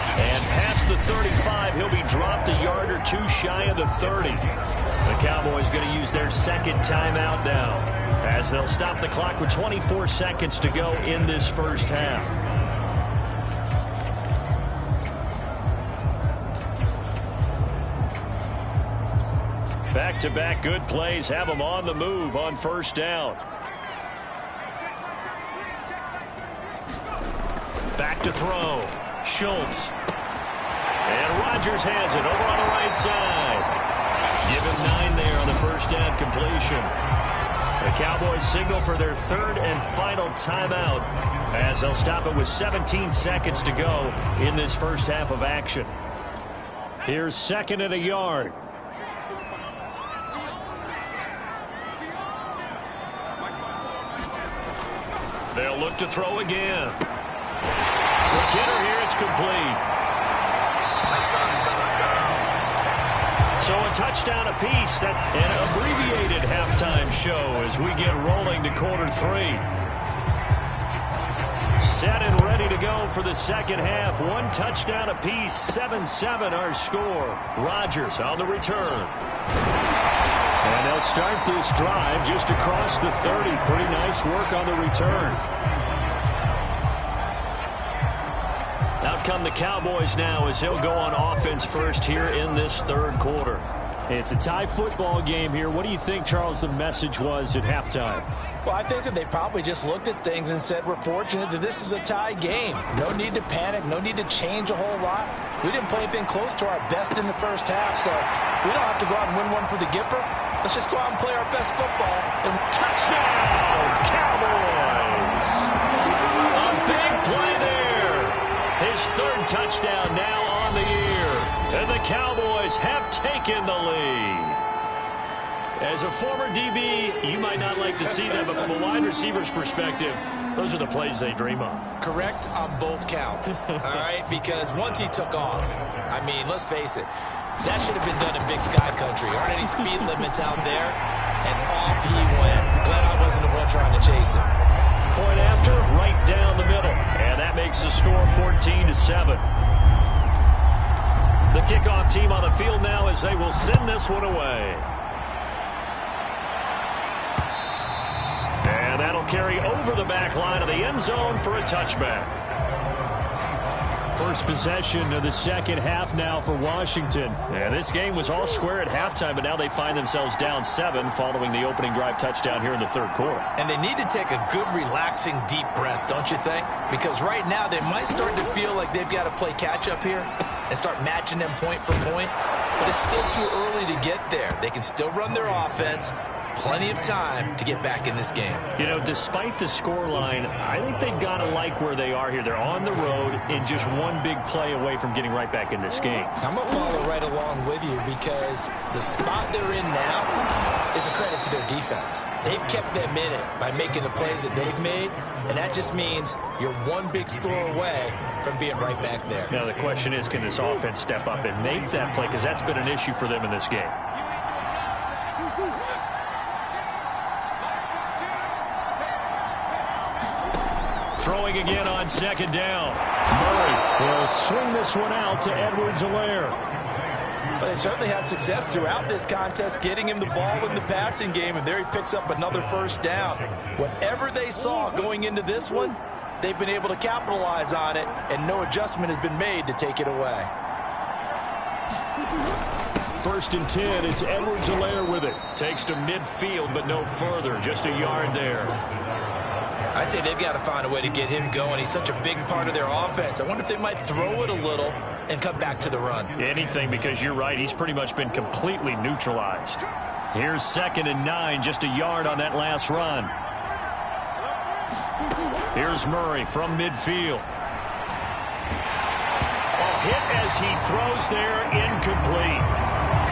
And past the 35, he'll be dropped a yard or two shy of the 30. The Cowboys going to use their second timeout now, as they'll stop the clock with 24 seconds to go in this first half. Back-to-back good plays have them on the move on first down. Back to throw. Schultz. And Rodgers has it over on the right side. Give him 9 there on the first down completion. The Cowboys signal for their third and final timeout as they'll stop it with 17 seconds to go in this first half of action. Here's second and a yard. They'll look to throw again. McKinnon here, it's complete. So a touchdown apiece. That's an abbreviated halftime show as we get rolling to quarter 3. Set and ready to go for the second half. One touchdown apiece. 7-7 our score. Rodgers on the return. And they'll start this drive just across the 30. Pretty nice work on the return. Out come the Cowboys now as they'll go on offense first here in this third quarter. It's a tie football game here. What do you think, Charles, the message was at halftime? Well, I think that they probably just looked at things and said, we're fortunate that this is a tie game. No need to panic. No need to change a whole lot. We didn't play anything close to our best in the first half, so we don't have to go out and win one for the Gipper. Let's just go out and play our best football. And touchdown, Cowboys! A big play there. His third touchdown now on the year. And the Cowboys have taken the lead. As a former DB, you might not like to see that, but from a wide receiver's perspective, those are the plays they dream of. Correct on both counts, all right? Because once he took off, I mean, let's face it, that should have been done in Big Sky Country. Aren't any speed limits out there? And off he went. Glad I wasn't the one trying to chase him. Point after, right down the middle. And that makes the score 14-7. The kickoff team on the field now as they will send this one away. And that'll carry over the back line of the end zone for a touchback. First possession of the second half now for Washington. And this game was all square at halftime, but now they find themselves down 7 following the opening drive touchdown here in the third quarter. And they need to take a good, relaxing, deep breath, don't you think? Because right now they might start to feel like they've got to play catch-up here and start matching them point for point. But it's still too early to get there. They can still run their offense. Plenty of time to get back in this game. You know, despite the scoreline, I think they've got to like where they are here. They're on the road and just one big play away from getting right back in this game. I'm going to follow right along with you because the spot they're in now is a credit to their defense. They've kept them in it by making the plays that they've made, and that just means you're one big score away from being right back there. Now, the question is, can this offense step up and make that play? Because that's been an issue for them in this game. Throwing again on second down. Murray will swing this one out to Edwards-Helaire. But they certainly had success throughout this contest, getting him the ball in the passing game, and there he picks up another first down. Whatever they saw going into this one, they've been able to capitalize on it, and no adjustment has been made to take it away. 1st and 10, it's Edwards-Helaire with it. Takes to midfield, but no further, just a yard there. I'd say they've got to find a way to get him going. He's such a big part of their offense. I wonder if they might throw it a little and come back to the run. Anything, because you're right. He's pretty much been completely neutralized. Here's 2nd and 9, just a yard on that last run. Here's Murray from midfield. A hit as he throws there, incomplete.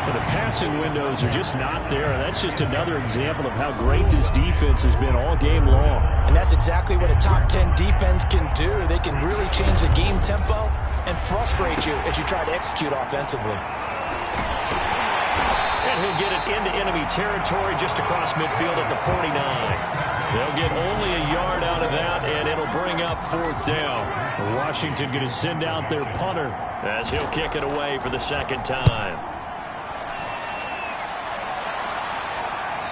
The passing windows are just not there. That's just another example of how great this defense has been all game long. And that's exactly what a top 10 defense can do. They can really change the game tempo and frustrate you as you try to execute offensively. And he'll get it into enemy territory just across midfield at the 49. They'll get only a yard out of that, and it'll bring up 4th down. Washington going to send out their punter as he'll kick it away for the 2nd time.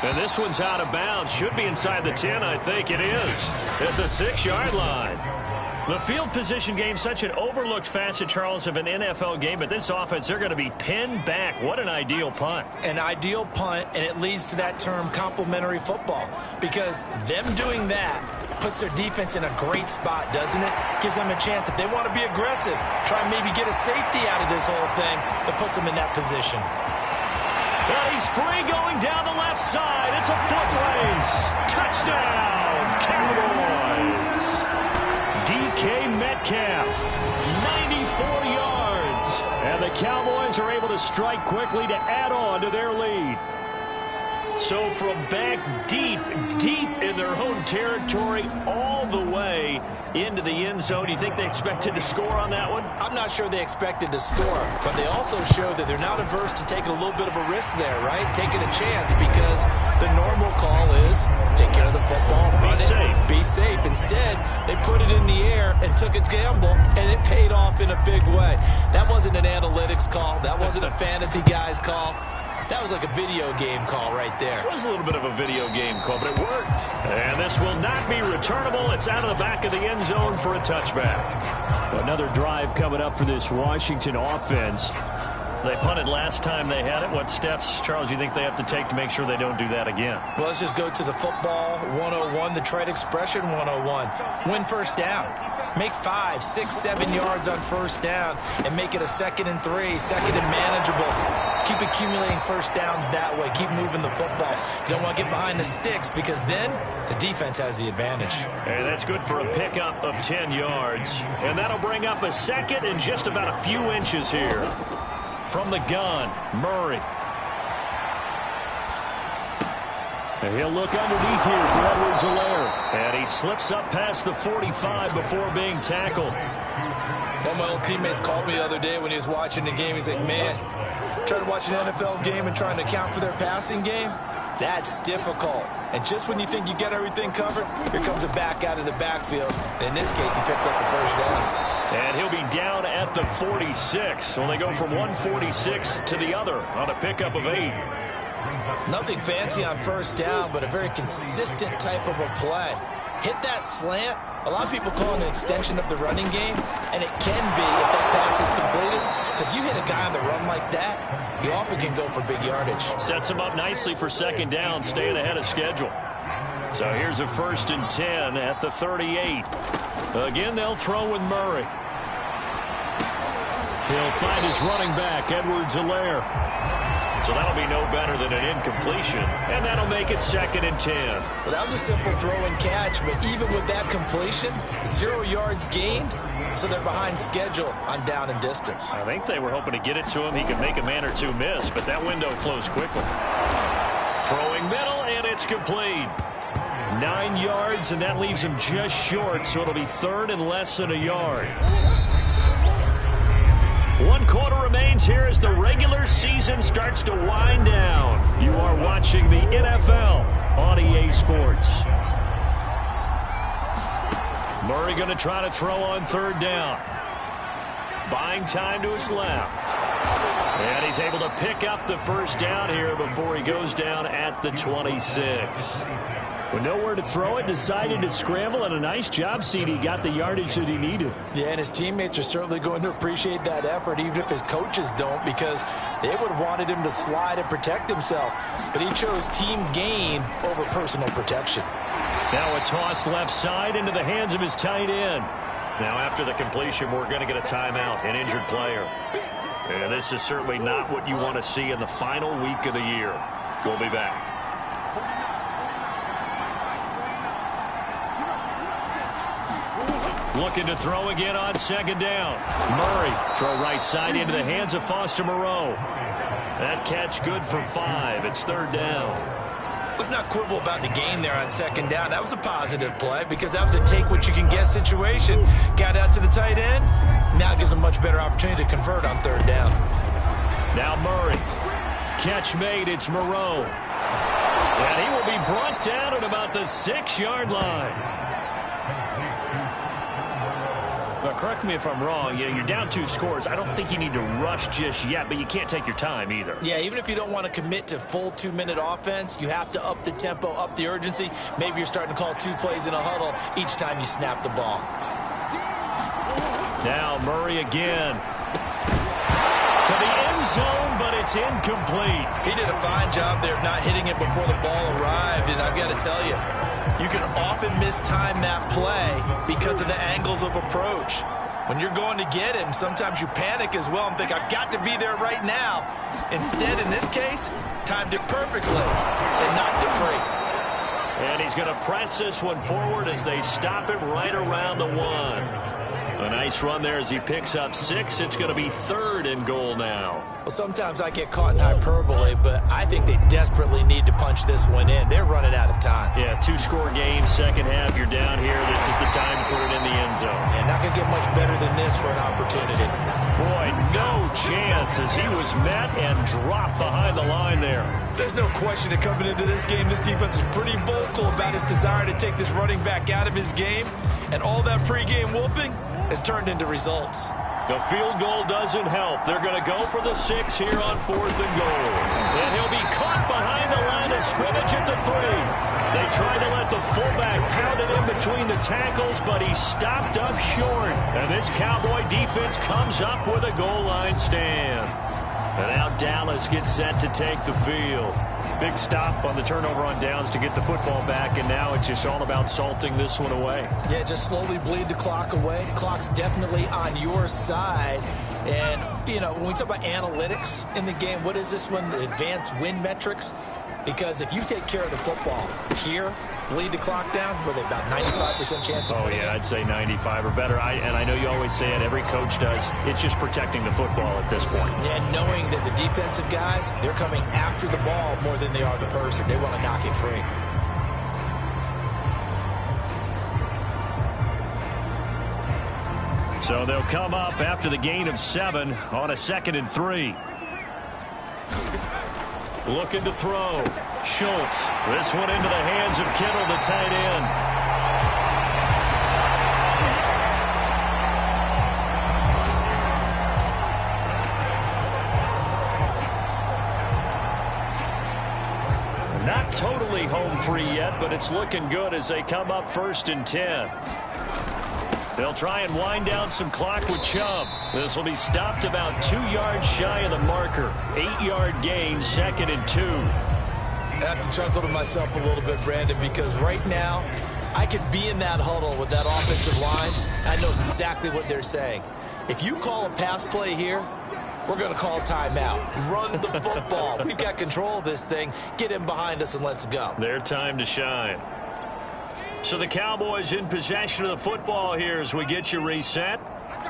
And this one's out of bounds. Should be inside the 10, I think it is. At the 6-yard line. The field position game, such an overlooked facet, Charles, of an NFL game. But this offense, they're going to be pinned back. What an ideal punt. An ideal punt, and it leads to that term complementary football. Because them doing that puts their defense in a great spot, doesn't it? Gives them a chance. If they want to be aggressive, try and maybe get a safety out of this whole thing, that puts them in that position. Well, he's free going down the left side. It's a foot race. Touchdown, Cowboys. DK Metcalf, 94 yards. And the Cowboys are able to strike quickly to add on to their lead. So from back deep in their own territory all the way into the end zone, you think they expected to score on that one? I'm not sure they expected to score, but they also showed that they're not averse to taking a little bit of a risk there, right? Taking a chance, because the normal call is take care of the football, run it, be safe. Instead, they put it in the air and took a gamble, and it paid off in a big way. That wasn't an analytics call. That wasn't a fantasy guy's call. That was like a video game call right there. It was a little bit of a video game call, but it worked. And this will not be returnable. It's out of the back of the end zone for a touchback. Another drive coming up for this Washington offense. They punted last time they had it. What steps, Charles, you think they have to take to make sure they don't do that again? Well, let's just go to the football 101, the trade expression 101. Win first down. Make 5, 6, 7 yards on first down and make it a 2nd and 3, 2nd and manageable. Keep accumulating first downs that way. Keep moving the football. You don't want to get behind the sticks, because then the defense has the advantage. And that's good for a pickup of 10 yards. And that'll bring up a 2nd and just about a few inches here. From the gun, Murray. And he'll look underneath here for Edwards-Helaire. And he slips up past the 45 before being tackled. One of my old teammates called me the other day when he was watching the game. He's like, man, trying to watch an NFL game and trying to account for their passing game, that's difficult. And just when you think you get everything covered, here comes a back out of the backfield. And in this case, he picks up the first down. And he'll be down at the 46. So they go from 146 to the other on a pickup of 8. Nothing fancy on first down, but a very consistent type of a play. Hit that slant. A lot of people call it an extension of the running game, and it can be if that pass is completed, because you hit a guy on the run like that, you often can go for big yardage. Sets him up nicely for 2nd down, staying ahead of schedule. So here's a 1st and 10 at the 38. Again, they'll throw with Murray. He'll find his running back, Edwards-Helaire. So that'll be no better than an incompletion, and that'll make it 2nd and 10. Well, that was a simple throw and catch, but even with that completion, 0 yards gained, so they're behind schedule on down and distance. I think they were hoping to get it to him. He could make a man or two miss, but that window closed quickly. Throwing middle, and it's complete. 9 yards, and that leaves him just short, so it'll be 3rd and less than a yard. 1 quarter remains here as the regular season starts to wind down. You are watching the NFL on EA Sports. Murray going to try to throw on 3rd down. Buying time to his left. And he's able to pick up the first down here before he goes down at the 26. With nowhere to throw it, decided to scramble, and a nice job, CD. Got the yardage that he needed. Yeah, and his teammates are certainly going to appreciate that effort, even if his coaches don't, because they would have wanted him to slide and protect himself. But he chose team gain over personal protection. Now a toss left side into the hands of his tight end. Now after the completion, we're going to get a timeout, an injured player. And this is certainly not what you want to see in the final week of the year. We'll be back. Looking to throw again on second down. Murray, throw right side into the hands of Foster Moreau. That catch good for 5. It's third down. Let's not quibble about the gain there on second down. That was a positive play because that was a take-what-you-can-get situation. Got out to the tight end. Now it gives a much better opportunity to convert on third down. Now Murray. Catch made. It's Moreau. And he will be brought down at about the 6-yard line. But correct me if I'm wrong. You're down 2 scores. I don't think you need to rush just yet, but you can't take your time either. Yeah, even if you don't want to commit to full 2-minute offense, you have to up the tempo, up the urgency. Maybe you're starting to call 2 plays in a huddle each time you snap the ball. Now Murray again. To the end zone, but it's incomplete. He did a fine job there of not hitting it before the ball arrived, and I've got to tell you, you can often mistime that play because of the angles of approach. When you're going to get him, sometimes you panic as well and think, I've got to be there right now. Instead, in this case, timed it perfectly and knocked it free. And he's going to press this one forward as they stop it right around the 1. A nice run there as he picks up 6. It's going to be third and goal now. Well, sometimes I get caught in hyperbole, but I think they desperately need to punch this one in. They're running out of time. Yeah, 2-score game, second half. You're down here. This is the time to put it in the end zone. And not going to get much better than this for an opportunity. Boy, no chance as he was met and dropped behind the line there. There's no question that coming into this game, this defense is pretty vocal about his desire to take this running back out of his game. And all that pregame whooping has turned into results. The field goal doesn't help. They're going to go for the 6 here on 4th and goal. And he'll be caught behind the line of scrimmage at the 3. They tried to let the fullback pound it in between the tackles, but he stopped up short. And this Cowboy defense comes up with a goal line stand. And now Dallas gets set to take the field. Big stop on the turnover on downs to get the football back, and now it's just all about salting this one away. Yeah, just slowly bleed the clock away. Clock's definitely on your side. And, you know, when we talk about analytics in the game, what is this one? Advanced win metrics? Because if you take care of the football here, bleed the clock down, with about 95% chance of winning. Oh, yeah, I'd say 95 or better. And I know you always say it, every coach does. It's just protecting the football at this point. And knowing that the defensive guys, they're coming after the ball more than they are the person. They want to knock it free. So they'll come up after the gain of 7 on a 2nd and 3. Looking to throw. Schultz. This one into the hands of Kittle, the tight end. Not totally home free yet, but it's looking good as they come up 1st and 10. They'll try and wind down some clock with Chubb. This will be stopped about 2 yards shy of the marker. 8-yard gain, 2nd and 2. I have to chuckle to myself a little bit, Brandon, because right now I could be in that huddle with that offensive line. I know exactly what they're saying. If you call a pass play here, we're going to call timeout. Run the football. We've got control of this thing. Get in behind us and let's go. Their time to shine. So the Cowboys in possession of the football here as we get you reset.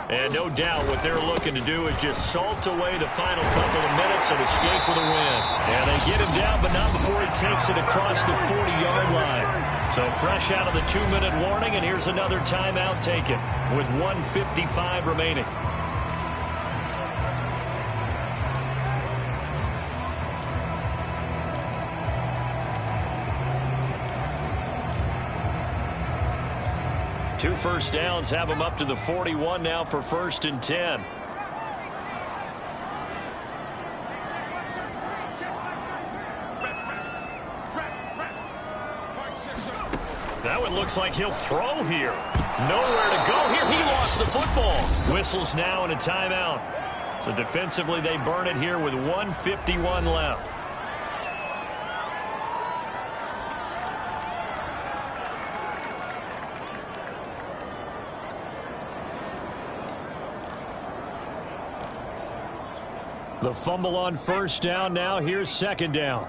And no doubt what they're looking to do is just salt away the final couple of minutes and escape with a win. And they get him down, but not before he takes it across the 40-yard line. So fresh out of the 2-minute warning, and here's another timeout taken with 1:55 remaining. Two first downs have them up to the 41 now for 1st and 10. looks like he'll throw here. Nowhere to go here. He lost the football. Whistles now and a timeout. So defensively, they burn it here with 1:51 left. The fumble on first down now. Here's second down.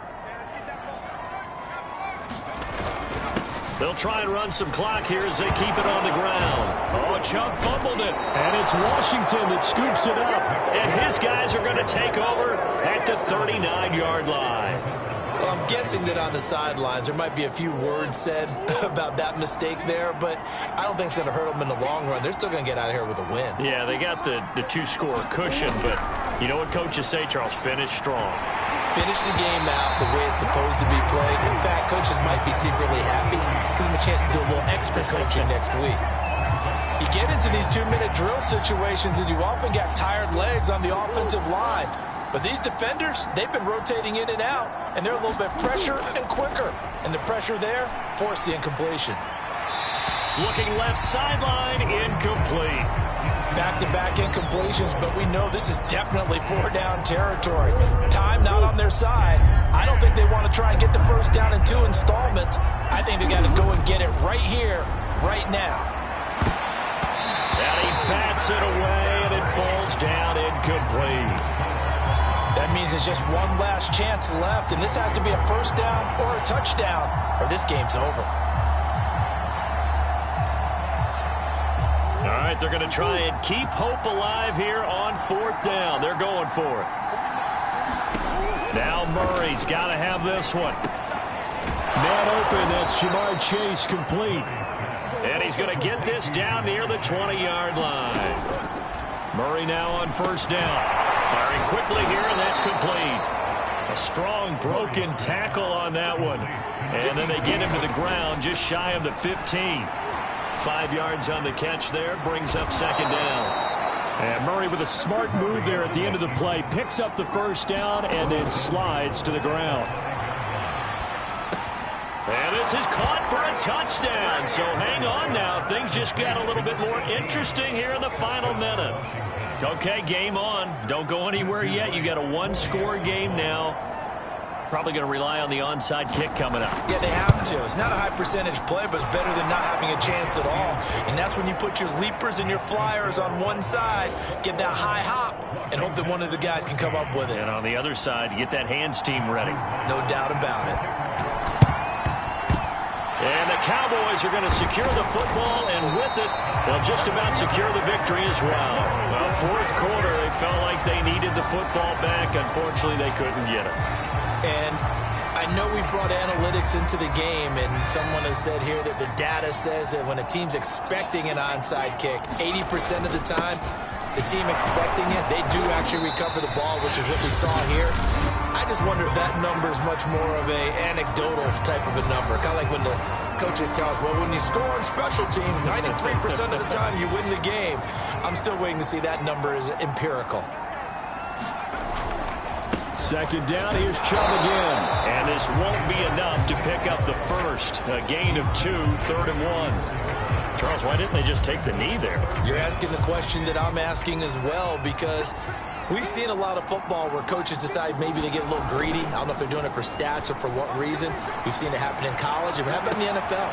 They'll try and run some clock here as they keep it on the ground. Oh, Chubb fumbled it. And it's Washington that scoops it up. And his guys are going to take over at the 39-yard line. Well, I'm guessing that on the sidelines there might be a few words said about that mistake there, but I don't think it's going to hurt them in the long run. They're still going to get out of here with a win. Yeah, they got the two-score cushion, but you know what coaches say, Charles? Finish strong. Finish the game out the way it's supposed to be played. In fact, coaches might be secretly happy. Gives them a chance to do a little extra coaching next week. You get into these 2-minute drill situations and you often get tired legs on the offensive line. But these defenders, they've been rotating in and out, and they're a little bit fresher and quicker. And the pressure there forced the incompletion. Looking left sideline, incomplete. Back-to-back incompletions, but we know this is definitely 4-down territory. Time not on their side. I don't think they want to try and get the first down in 2 installments. I think they got to go and get it right here, right now. And he bats it away, and it falls down incomplete. That means it's just one last chance left, and this has to be a first down or a touchdown, or this game's over. All right, they're going to try and keep hope alive here on 4th down. They're going for it. Now Murray's got to have this one. Man open, that's Jamar Chase complete. And he's going to get this down near the 20-yard line. Murray now on first down. Firing quickly here, and that's complete. A strong broken tackle on that one. And then they get him to the ground just shy of the 15. 5 yards on the catch there, brings up second down. And Murray with a smart move there at the end of the play. Picks up the first down and then slides to the ground. And this is caught for a touchdown. So hang on now. Things just got a little bit more interesting here in the final minute. Okay, game on. Don't go anywhere yet. You got a 1-score game now. Probably going to rely on the onside kick coming up. Yeah, they have to. It's not a high percentage play, but it's better than not having a chance at all. And that's when you put your leapers and your flyers on one side, get that high hop, and hope that one of the guys can come up with it. And on the other side, get that hands team ready. No doubt about it. And the Cowboys are going to secure the football, and with it, they'll just about secure the victory as well. Well, 4th quarter, they felt like they needed the football back. Unfortunately, they couldn't get it. And I know we brought analytics into the game, and someone has said here that the data says that when a team's expecting an onside kick, 80% of the time, the team expecting it, they do actually recover the ball, which is what we saw here. I just wonder if that number is much more of a anecdotal type of a number. Kind of like when the coaches tell us, well, when you score on special teams, 93% of the time you win the game. I'm still waiting to see that number is empirical. Second down, here's Chubb again. And this won't be enough to pick up the first. A gain of 2, 3rd and 1. Charles, why didn't they just take the knee there? You're asking the question that I'm asking as well, because we've seen a lot of football where coaches decide maybe they get a little greedy. I don't know if they're doing it for stats or for what reason. We've seen it happen in college. It happened in the NFL.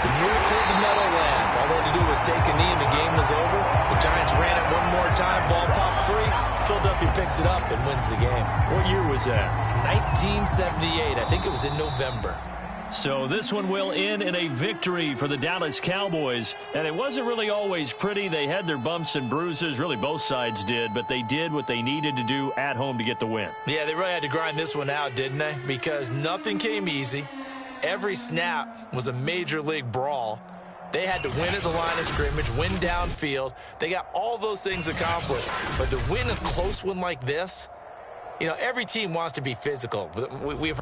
The miracle of the Meadowlands. All they had to do was take a knee and the game was over. The Giants ran it one more time. Ball popped free. Philadelphia picks it up and wins the game. What year was that? 1978. I think it was in November. So this one will end in a victory for the Dallas Cowboys. And it wasn't really always pretty. They had their bumps and bruises. Really, both sides did. But they did what they needed to do at home to get the win. Yeah, they really had to grind this one out, didn't they? Because nothing came easy. Every snap was a major league brawl. They had to win at the line of scrimmage, win downfield. They got all those things accomplished. But to win a close one like this, you know, every team wants to be physical. We've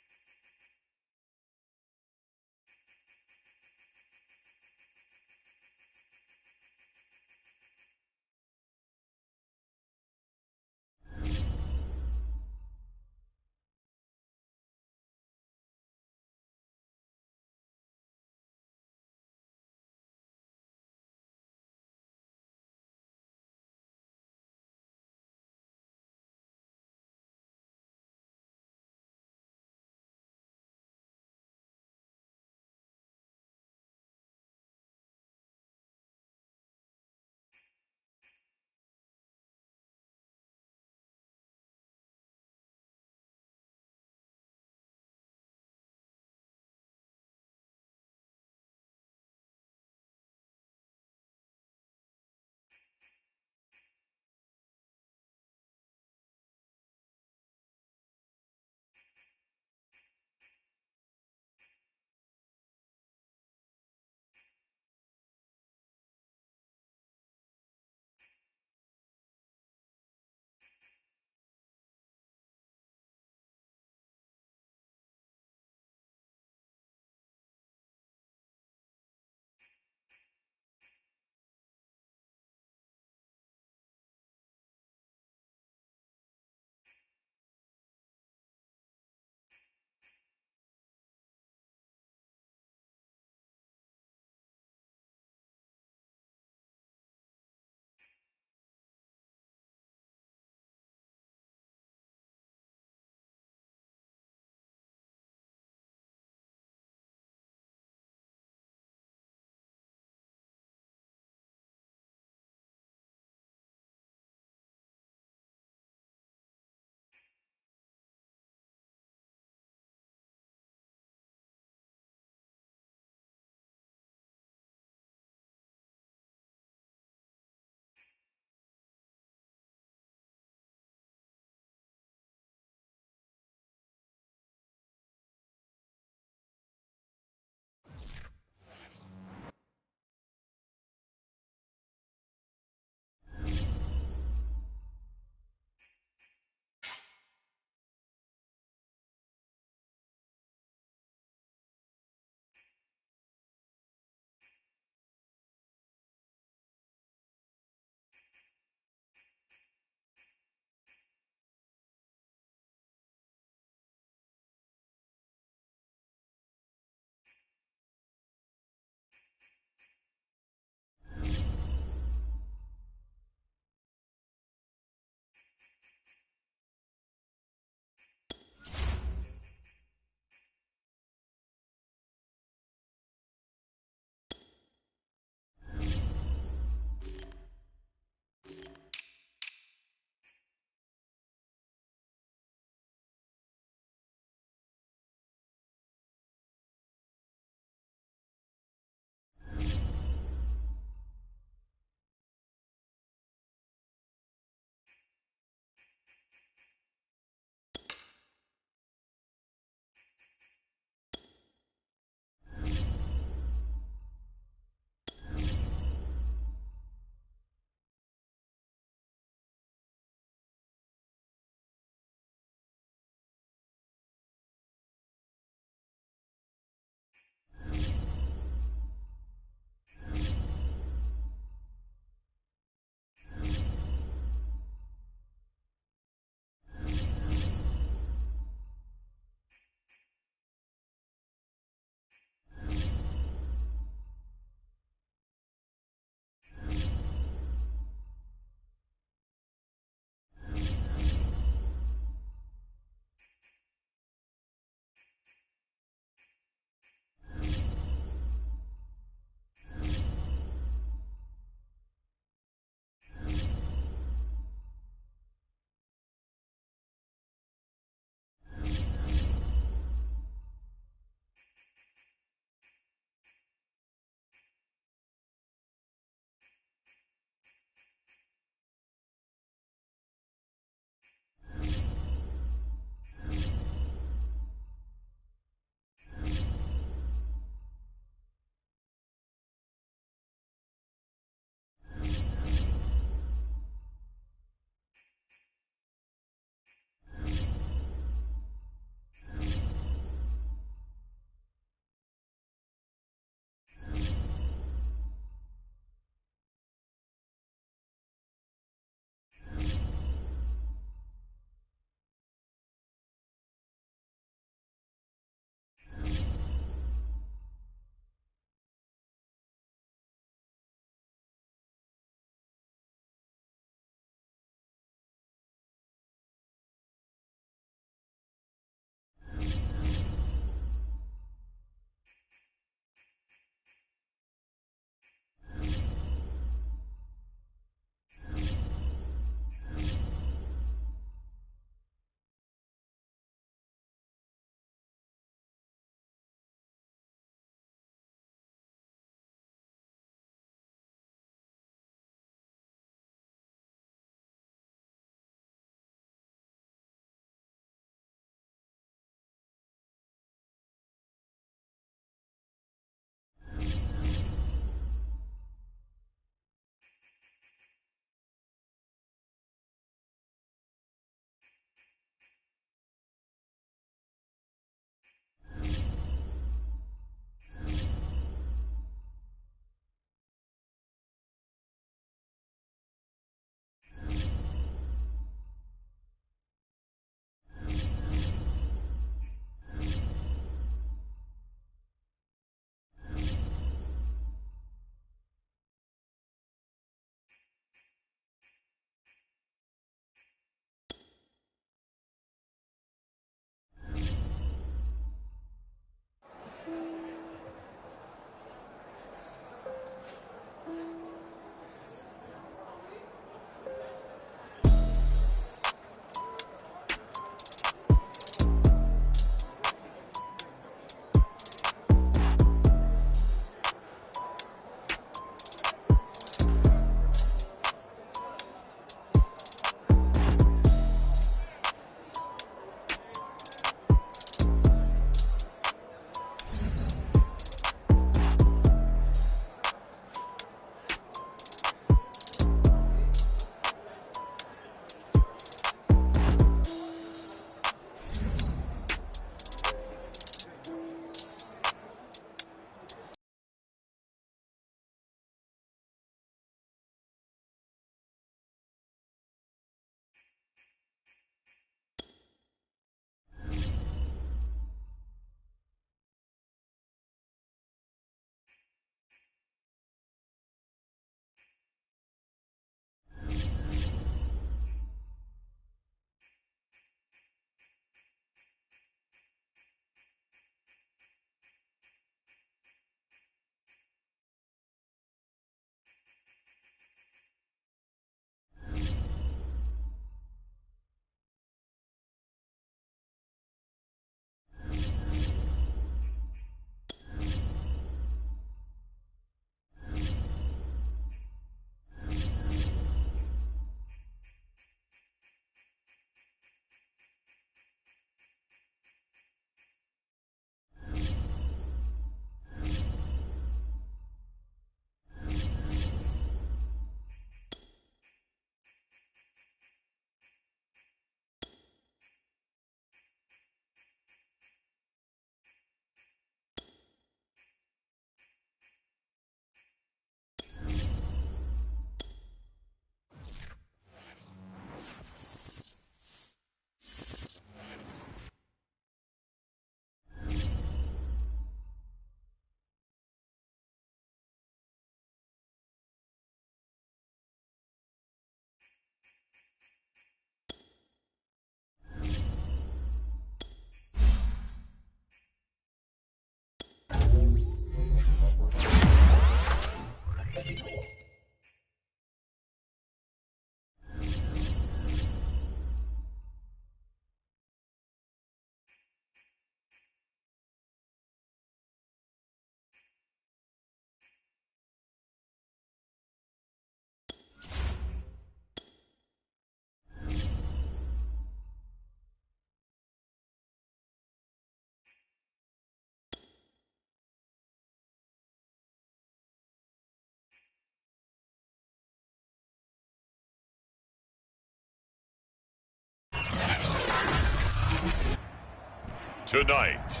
Tonight,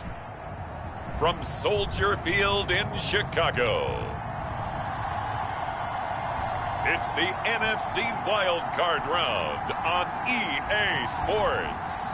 from Soldier Field in Chicago, it's the NFC Wild Card Round on EA Sports.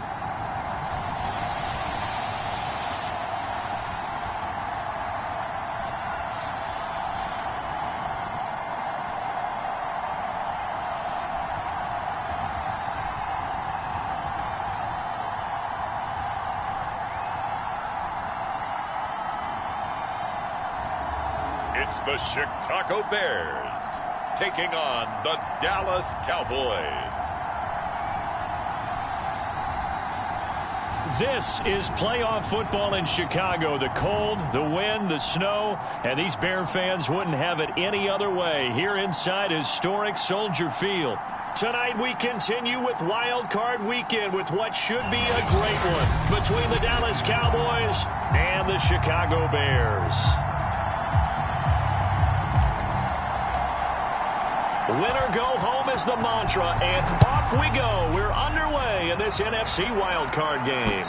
It's the Chicago Bears taking on the Dallas Cowboys. This is playoff football in Chicago. The cold, the wind, the snow, and these Bear fans wouldn't have it any other way here inside historic Soldier Field. Tonight we continue with Wild Card Weekend with what should be a great one between the Dallas Cowboys and the Chicago Bears. Winner go home is the mantra, and off we go. We're underway in this NFC wildcard game.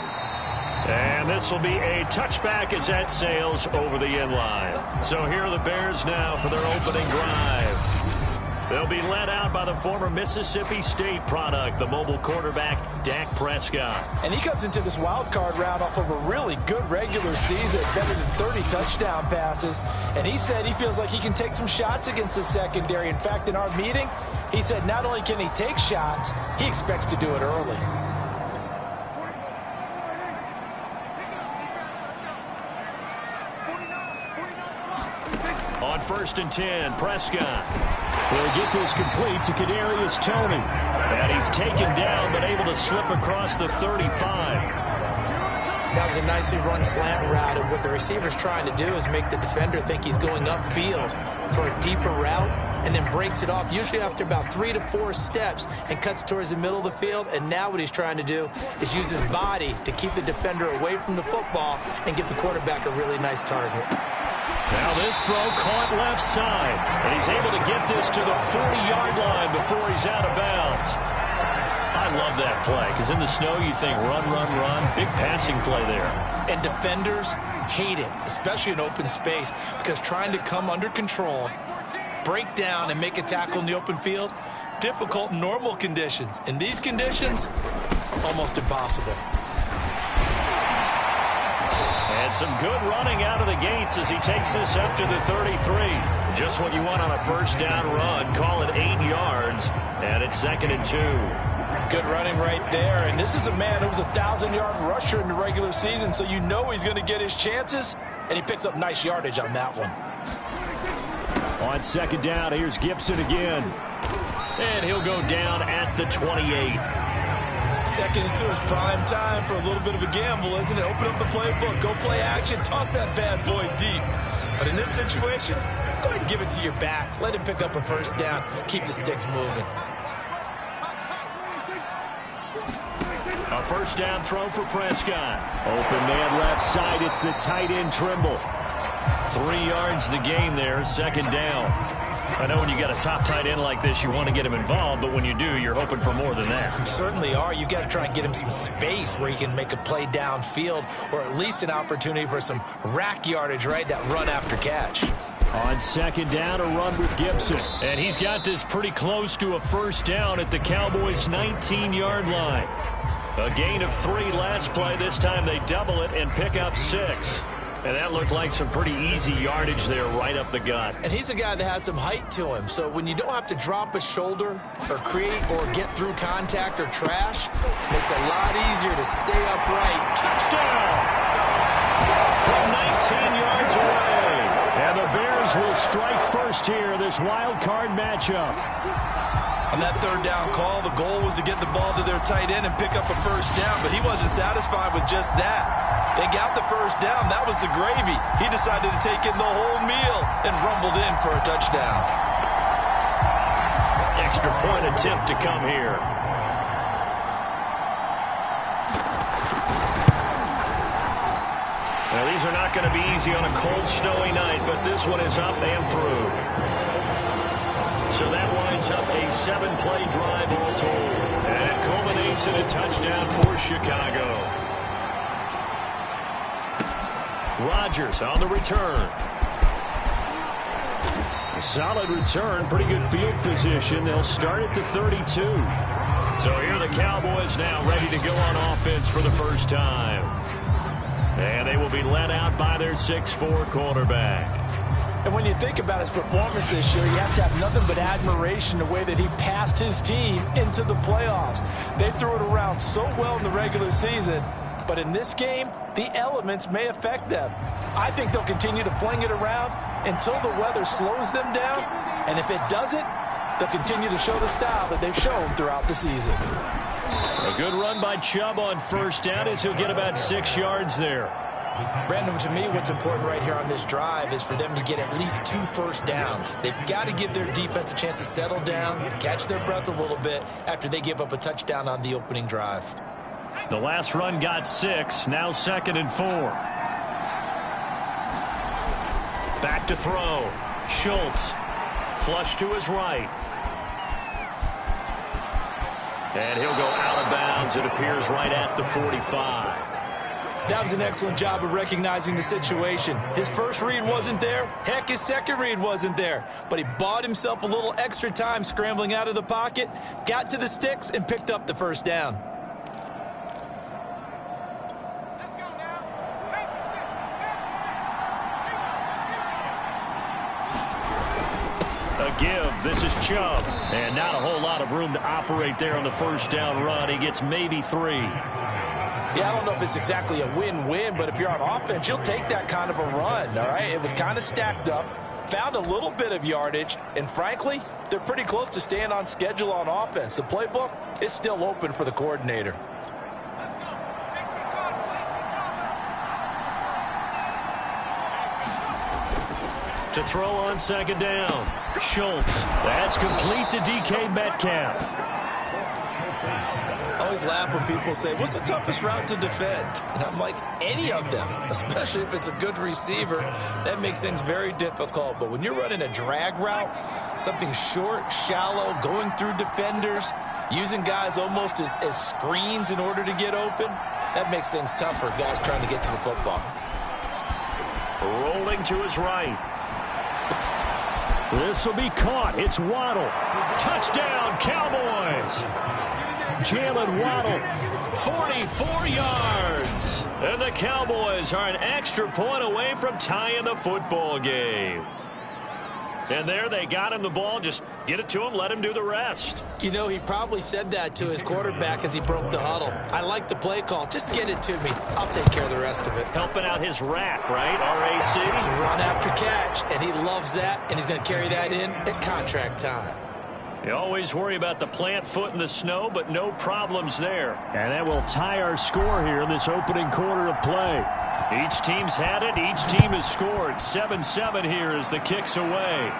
And this will be a touchback as that sails over the end line. So here are the Bears now for their opening drive. They'll be led out by the former Mississippi State product, the mobile quarterback, Dak Prescott. And he comes into this wild card round off of a really good regular season, better than 30 touchdown passes. And he said he feels like he can take some shots against the secondary. In fact, in our meeting, he said not only can he take shots, he expects to do it early. On 1st and 10, Prescott will get this complete to Kadarius Toney. And he's taken down, but able to slip across the 35. That was a nicely run slant route, and what the receiver's trying to do is make the defender think he's going upfield for a deeper route, and then breaks it off, usually after about 3 to 4 steps, and cuts towards the middle of the field. And now what he's trying to do is use his body to keep the defender away from the football and give the quarterback a really nice target. Now this throw caught left side, and he's able to get this to the 40-yard line before he's out of bounds. I love that play, because in the snow you think run, run, run. Big passing play there. And defenders hate it, especially in open space, because trying to come under control, break down, and make a tackle in the open field, difficult in normal conditions. In these conditions, almost impossible. And some good running out of the gates as he takes this up to the 33. Just what you want on a first down run. Call it 8 yards, and it's 2nd and 2. Good running right there. And this is a man who was a 1,000-yard rusher in the regular season, so you know he's going to get his chances, and he picks up nice yardage on that one. On 2nd down, here's Gibson again. And he'll go down at the 28. 2nd and 2 is prime time for a little bit of a gamble, isn't it? Open up the playbook, go play action, toss that bad boy deep. But in this situation, go ahead and give it to your back. Let him pick up a first down. Keep the sticks moving. A first down throw for Prescott. Open man left side. It's the tight end Trimble. 3 yards the gain there. 2nd down. I know when you got a top tight end like this, you want to get him involved, but when you do, you're hoping for more than that. You certainly are. You've got to try and get him some space where he can make a play downfield, or at least an opportunity for some rack yardage, right? That run after catch. On 2nd down, a run with Gibson. And he's got this pretty close to a first down at the Cowboys' 19-yard line. A gain of 3 last play. This time they double it and pick up 6. And that looked like some pretty easy yardage there right up the gut. And he's a guy that has some height to him. So when you don't have to drop a shoulder or create or get through contact or trash, it makes it a lot easier to stay upright. Touchdown! From 19 yards away. And the Bears will strike first here, this wild card matchup. On that 3rd down call, the goal was to get the ball to their tight end and pick up a first down, but he wasn't satisfied with just that. They got the first down. That was the gravy. He decided to take in the whole meal and rumbled in for a touchdown. Extra point attempt to come here. Now, these are not going to be easy on a cold, snowy night, but this one is up and through. So that winds up a 7-play drive all told. And it culminates in a touchdown for Chicago. Rodgers on the return. A solid return, pretty good field position. They'll start at the 32. So here are the Cowboys now ready to go on offense for the first time. And they will be led out by their 6'4" quarterback. And when you think about his performance this year, you have to have nothing but admiration the way that he passed his team into the playoffs. They threw it around so well in the regular season, but in this game, the elements may affect them. I think they'll continue to fling it around until the weather slows them down, and if it doesn't, they'll continue to show the style that they've shown throughout the season. A good run by Chubb on first down as he'll get about 6 yards there. Brandon, to me, what's important right here on this drive is for them to get at least 2 first downs. They've got to give their defense a chance to settle down, catch their breath a little bit after they give up a touchdown on the opening drive. The last run got 6, now 2nd and 4. Back to throw. Schultz. Flush to his right. And he'll go out of bounds, it appears, right at the 45. That was an excellent job of recognizing the situation. His first read wasn't there. Heck, his second read wasn't there. But he bought himself a little extra time scrambling out of the pocket, got to the sticks, and picked up the first down. A give. This is Chubb. And not a whole lot of room to operate there on the first down run. He gets maybe 3. Yeah, I don't know if it's exactly a win-win, but if you're on offense, you'll take that kind of a run, all right? It was kind of stacked up, found a little bit of yardage, and frankly, they're pretty close to staying on schedule on offense. The playbook is still open for the coordinator. To throw on second down. Schultz. That's complete to DK Metcalf. I always laugh when people say, what's the toughest route to defend? And I'm like, any of them, especially if it's a good receiver. That makes things very difficult. But when you're running a drag route, something short, shallow, going through defenders, using guys almost as screens in order to get open, that makes things tough for guys trying to get to the football. Rolling to his right. This will be caught. It's Waddle. Touchdown, Cowboys. Jalen Waddle, 44 yards. And the Cowboys are an extra point away from tying the football game. And there they got him the ball. Just get it to him, let him do the rest. You know, he probably said that to his quarterback as he broke the huddle. I like the play call. Just get it to me. I'll take care of the rest of it. Helping out his rack, right? RAC. Run after catch, and he loves that, and he's going to carry that in at contract time. You always worry about the plant foot in the snow, but no problems there. And that will tie our score here in this opening quarter of play. Each team's had it. Each team has scored. 7-7 here as the kick's away.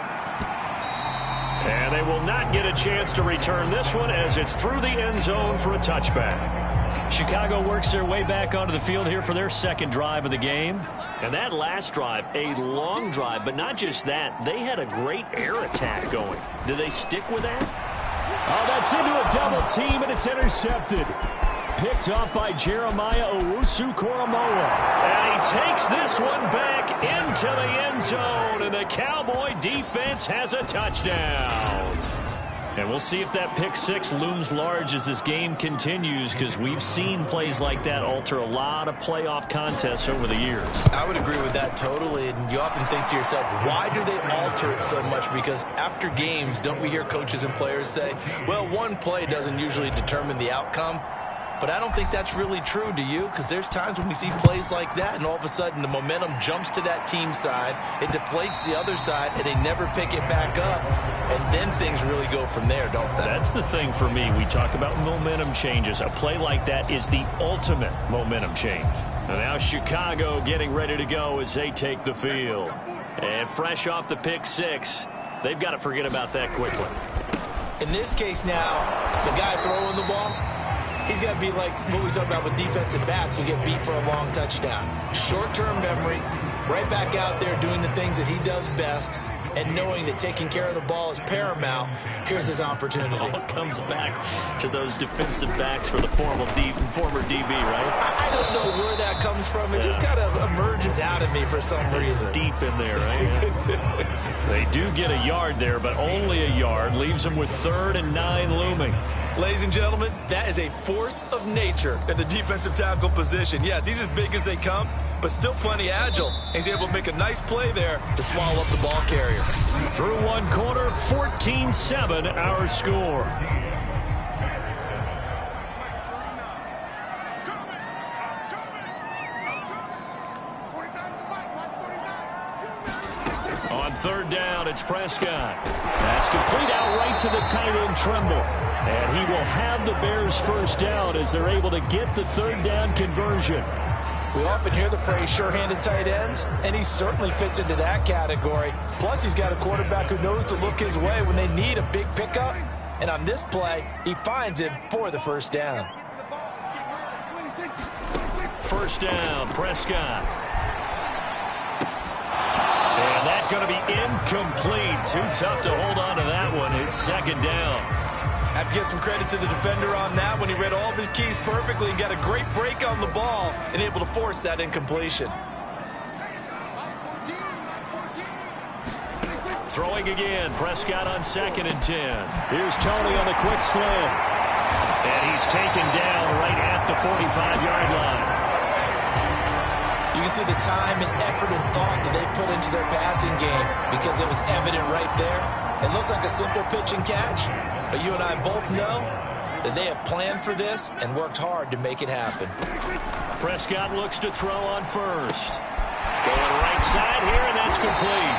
And they will not get a chance to return this one as it's through the end zone for a touchback. Chicago works their way back onto the field here for their second drive of the game. And that last drive, a long drive, but not just that. They had a great air attack going. Do they stick with that? Oh, that's into a double team, and it's intercepted. Picked off by Jeremiah Owusu-Koramoah. And he takes this one back into the end zone, and the Cowboy defense has a touchdown. And we'll see if that pick six looms large as this game continues, because we've seen plays like that alter a lot of playoff contests over the years. I would agree with that totally, and you often think to yourself, why do they alter it so much? Because after games, don't we hear coaches and players say, well, one play doesn't usually determine the outcome? But I don't think that's really true, do you? Because there's times when we see plays like that, and all of a sudden the momentum jumps to that team side, it deflates the other side, and they never pick it back up, and then things really go from there, don't they? That's the thing for me. We talk about momentum changes. A play like that is the ultimate momentum change. And now Chicago getting ready to go as they take the field. And fresh off the pick six, they've got to forget about that quickly. In this case now, the guy throwing the ball, he's got to be like what we talk about with defensive backs who get beat for a long touchdown. Short-term memory, right back out there doing the things that he does best, and knowing that taking care of the ball is paramount, here's his opportunity. All comes back to those defensive backs for the former DB, right? I don't know where that comes from. It just kind of emerges out of me for some reason. It's deep in there, right? They do get a yard there, but only a yard. Leaves them with 3rd and 9 looming. Ladies and gentlemen, that is a force of nature in the defensive tackle position. Yes, he's as big as they come, but still plenty agile. He's able to make a nice play there to swallow up the ball carrier. Through one quarter, 14-7 our score. On 3rd down, it's Prescott. That's complete out right to the tight end, Tremble. And he will have the Bears first down as they're able to get the 3rd down conversion. We often hear the phrase sure-handed tight ends, and he certainly fits into that category. Plus, he's got a quarterback who knows to look his way when they need a big pickup. And on this play, he finds him for the first down. First down, Prescott. And that's going to be incomplete. Too tough to hold on to that one. It's 2nd down. I have to give some credit to the defender on that when he read all of his keys perfectly and got a great break on the ball and able to force that incompletion. Throwing again, Prescott on 2nd and 10. Here's Tony on the quick slant. And he's taken down right at the 45-yard line. You can see the time and effort and thought that they put into their passing game because it was evident right there. It looks like a simple pitch and catch, but you and I both know that they have planned for this and worked hard to make it happen. Prescott looks to throw on 1st. Going right side here, and that's complete.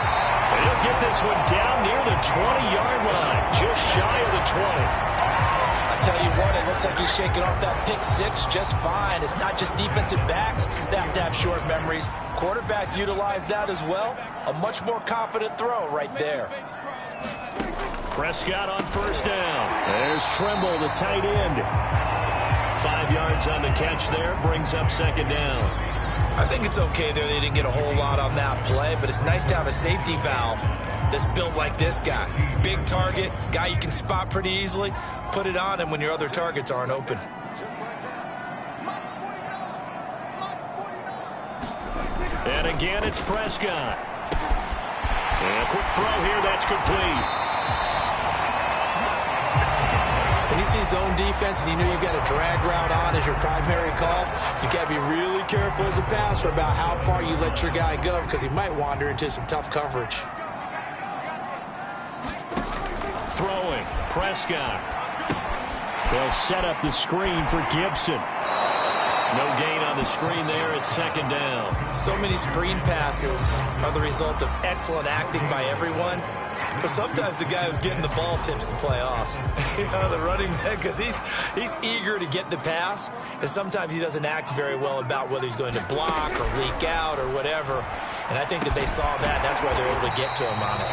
And he'll get this one down near the 20-yard line, just shy of the 20. Tell you what, it looks like he's shaking off that pick 6 just fine. It's not just defensive backs that have to have short memories. Quarterbacks utilize that as well. A much more confident throw right there. Prescott on 1st down. There's Tremble, the tight end. 5 yards on the catch there, brings up 2nd down. I think it's okay there. They didn't get a whole lot on that play, but it's nice to have a safety valve that's built like this guy. Big target, guy you can spot pretty easily. Put it on him when your other targets aren't open. And again, it's Prescott. And a quick throw here, that's complete. When you see zone defense and you know you've got a drag route on as your primary call, you've got to be really careful as a passer about how far you let your guy go because he might wander into some tough coverage. Throwing, Prescott. They'll set up the screen for Gibson. No gain on the screen there. It's 2nd down. So many screen passes are the result of excellent acting by everyone. But sometimes the guy who's getting the ball tips the play off. You know, the running back, because he's eager to get the pass, and sometimes he doesn't act very well about whether he's going to block or leak out or whatever. And I think that they saw that, and that's why they're able to get to him on it.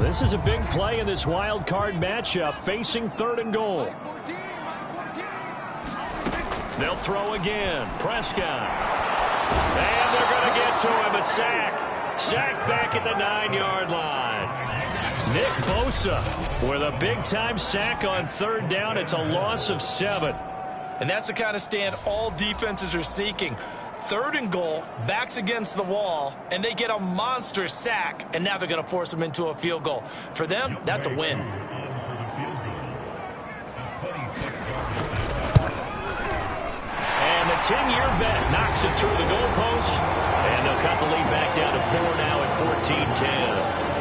This is a big play in this wild card matchup, facing 3rd and goal. They'll throw again. Prescott. And they're going to get to him. A sack. Sack back at the 9-yard line. Nick Bosa with a big-time sack on 3rd down. It's a loss of 7. And that's the kind of stand all defenses are seeking. 3rd and goal, backs against the wall, and they get a monster sack, and now they're going to force them into a field goal. For them, that's a win. And the 10-year vet knocks it through the goalpost, and they'll cut the lead back down to 4 now at 14-10.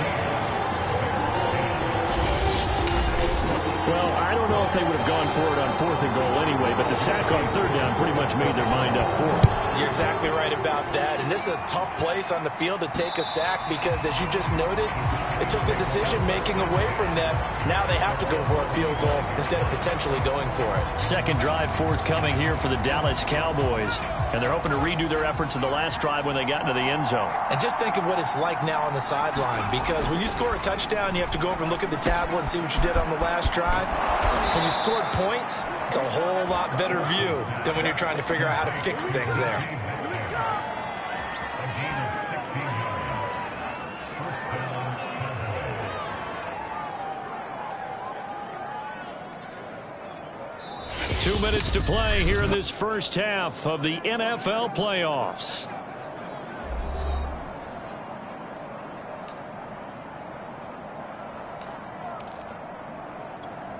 Well, I don't know if they would have gone for it on 4th and goal anyway, but the sack on 3rd down pretty much made their mind up for it. You're exactly right about that. And this is a tough place on the field to take a sack because, as you just noted, it took the decision-making away from them. Now they have to go for a field goal instead of potentially going for it. Second drive forthcoming here for the Dallas Cowboys. And they're hoping to redo their efforts in the last drive when they got into the end zone. And just think of what it's like now on the sideline, because when you score a touchdown, you have to go over and look at the tablet and see what you did on the last drive. When you scored points, it's a whole lot better view than when you're trying to figure out how to fix things there. Two minutes to play here in this first half of the NFL playoffs.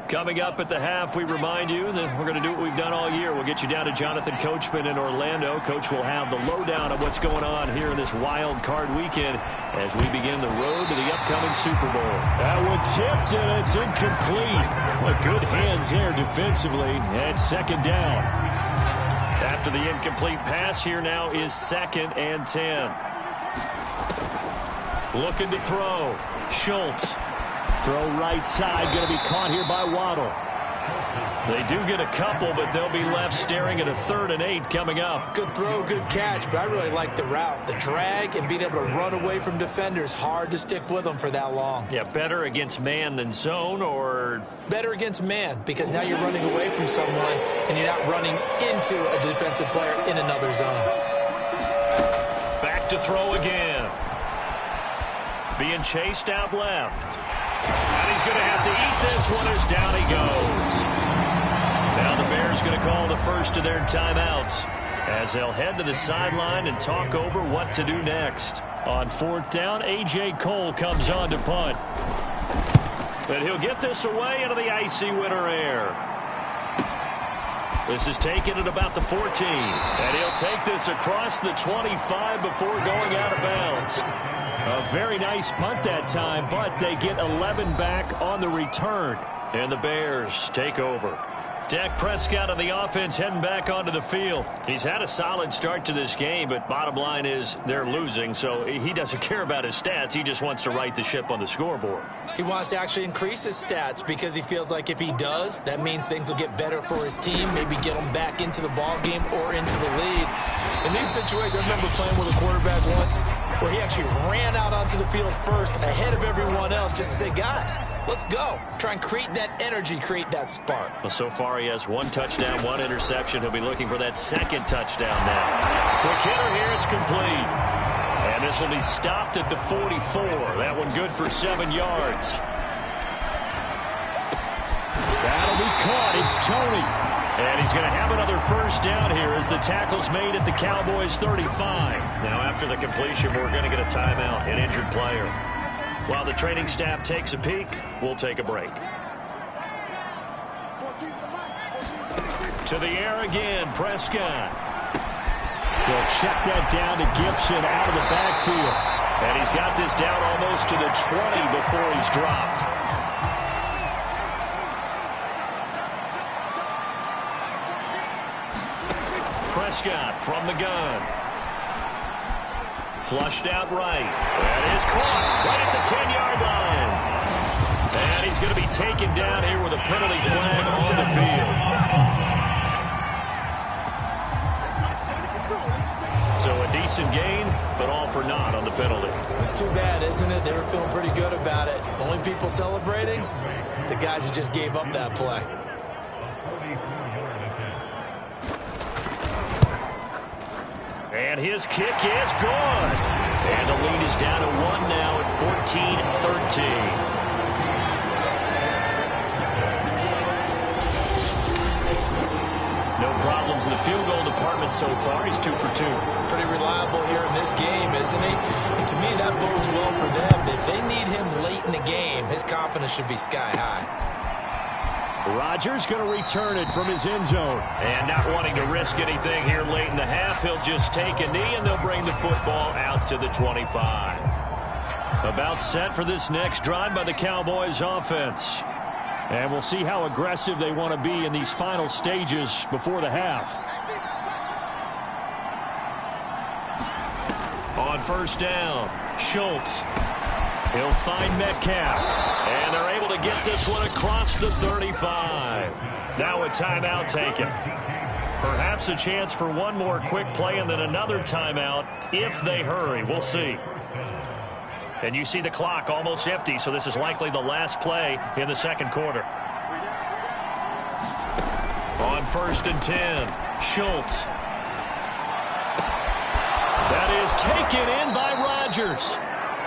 Coming up at the half, we remind you that we're going to do what we've done all year. We'll get you down to Jonathan Coachman in Orlando. Coach will have the lowdown of what's going on here in this wild card weekend as we begin the road to the upcoming Super Bowl. That one tipped, and it's incomplete. What good hands there defensively, and second down. After the incomplete pass, here now is 2nd and 10. Looking to throw. Schultz. Throw right side, going to be caught here by Waddle. They do get a couple, but they'll be left staring at a 3rd and 8 coming up. Good throw, good catch, but I really like the route. The drag and being able to run away from defenders, hard to stick with them for that long. Yeah, better against man than zone, or? Better against man, because now you're running away from someone and you're not running into a defensive player in another zone. Back to throw again. Being chased out left. And he's going to have to eat this one as down he goes. Now the Bears going to call the first of their timeouts as they'll head to the sideline and talk over what to do next. On 4th down, A.J. Cole comes on to punt. But he'll get this away into the icy winter air. This is taken at about the 14. And he'll take this across the 25 before going out of bounds. A very nice punt that time, but they get 11 back on the return. And the Bears take over. Dak Prescott on the offense heading back onto the field. He's had a solid start to this game, but bottom line is they're losing, so he doesn't care about his stats. He just wants to right the ship on the scoreboard. He wants to actually increase his stats because he feels like if he does, that means things will get better for his team, maybe get him back into the ball game or into the lead. In these situations, I remember playing with a quarterback once where he actually ran out onto the field first ahead of everyone else just to say, guys, let's go. Try and create that energy, create that spark. Well, so far he has 1 touchdown, 1 interception. He'll be looking for that 2nd touchdown now. Quick hitter here, it's complete. And this will be stopped at the 44. That one good for 7 yards. That'll be caught. It's Tony. And he's going to have another first down here as the tackle's made at the Cowboys' 35. Now after the completion, we're going to get a timeout, an injured player. While the training staff takes a peek, we'll take a break. To the air again, Prescott. They'll check that down to Gibson out of the backfield. And he's got this down almost to the 20 before he's dropped. Prescott from the gun. Flushed out right. That is caught right at the 10-yard line. And he's going to be taken down here with a penalty flag on the field. So a decent gain, but all for naught on the penalty. It's too bad, isn't it? They were feeling pretty good about it. Only people celebrating, the guys who just gave up that play. And his kick is good. And the lead is down to 1 now at 14-13. No problems in the field goal department so far. He's 2 for 2. Pretty reliable here in this game, isn't he? And to me, that bodes well for them. If they need him late in the game, his confidence should be sky high. Rodgers going to return it from his end zone. And not wanting to risk anything here late in the half, he'll just take a knee, and they'll bring the football out to the 25. About set for this next drive by the Cowboys offense. And we'll see how aggressive they want to be in these final stages before the half. On first down, Schultz. He'll find Metcalf. And they're able to get this one across the 35. Now a timeout taken. Perhaps a chance for one more quick play and then another timeout if they hurry. We'll see. And you see the clock almost empty, so this is likely the last play in the second quarter. On 1st and 10, Schultz. That is taken in by Rodgers.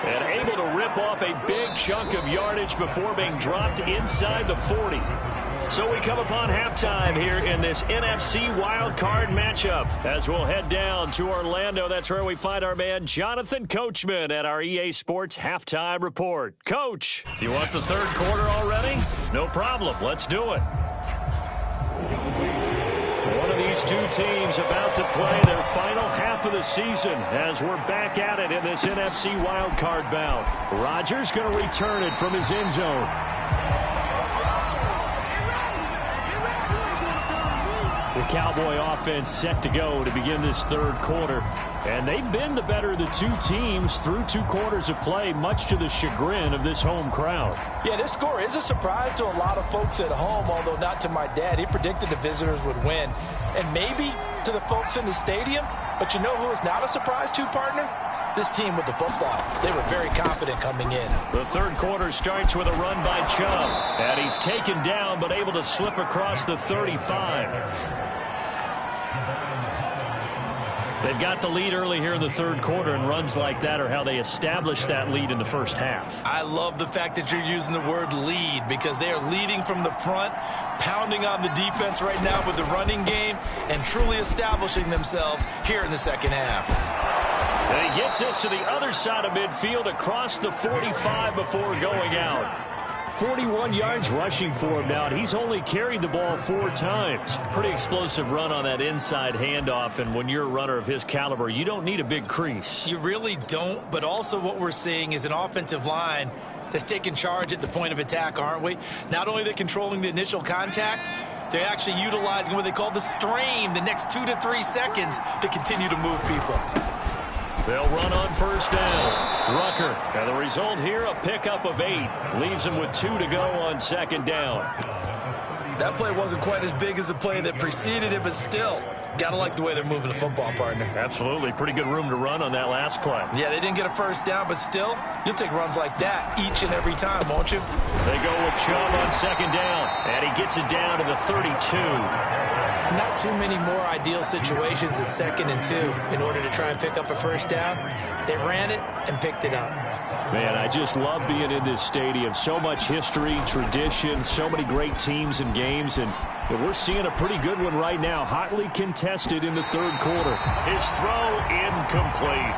And able to rip off a big chunk of yardage before being dropped inside the 40. So we come upon halftime here in this NFC wildcard matchup as we'll head down to Orlando. That's where we find our man Jonathan Coachman at our EA Sports Halftime Report. Coach, you want the third quarter already? No problem. Let's do it. One of these two teams about to play their final half of the season as we're back at it in this NFC wildcard bout. Rodgers going to return it from his end zone. The Cowboy offense set to go to begin this third quarter. And they've been the better of the two teams through 2 quarters of play, much to the chagrin of this home crowd. Yeah, this score is a surprise to a lot of folks at home, although not to my dad. He predicted the visitors would win. And maybe to the folks in the stadium. But you know who is not a surprise to, partner? This team with the football. They were very confident coming in. The third quarter starts with a run by Chubb. And he's taken down but able to slip across the 35. They've got the lead early here in the third quarter, and runs like that are how they established that lead in the first half. I love the fact that you're using the word lead because they are leading from the front, pounding on the defense right now with the running game, and truly establishing themselves here in the second half. And he gets us to the other side of midfield across the 45 before going out. 41 yards rushing for him now, and he's only carried the ball 4 times. Pretty explosive run on that inside handoff, and when you're a runner of his caliber, you don't need a big crease. You really don't, but also what we're seeing is an offensive line that's taking charge at the point of attack, aren't we? Not only are they controlling the initial contact, they're actually utilizing what they call the strain, the next 2 to 3 seconds to continue to move people. They'll run on first down. Rucker. And the result here, a pickup of 8. Leaves him with 2 to go on second down. That play wasn't quite as big as the play that preceded it, but still, got to like the way they're moving the football, partner. Absolutely. Pretty good room to run on that last play. Yeah, they didn't get a first down, but still, you'll take runs like that each and every time, won't you? They go with Chubb on second down, and he gets it down to the 32. Not too many more ideal situations at 2nd and 2 in order to try and pick up a first down. They ran it and picked it up. Man, I just love being in this stadium. So much history, tradition, so many great teams and games, and we're seeing a pretty good one right now. Hotly contested in the third quarter. His throw incomplete.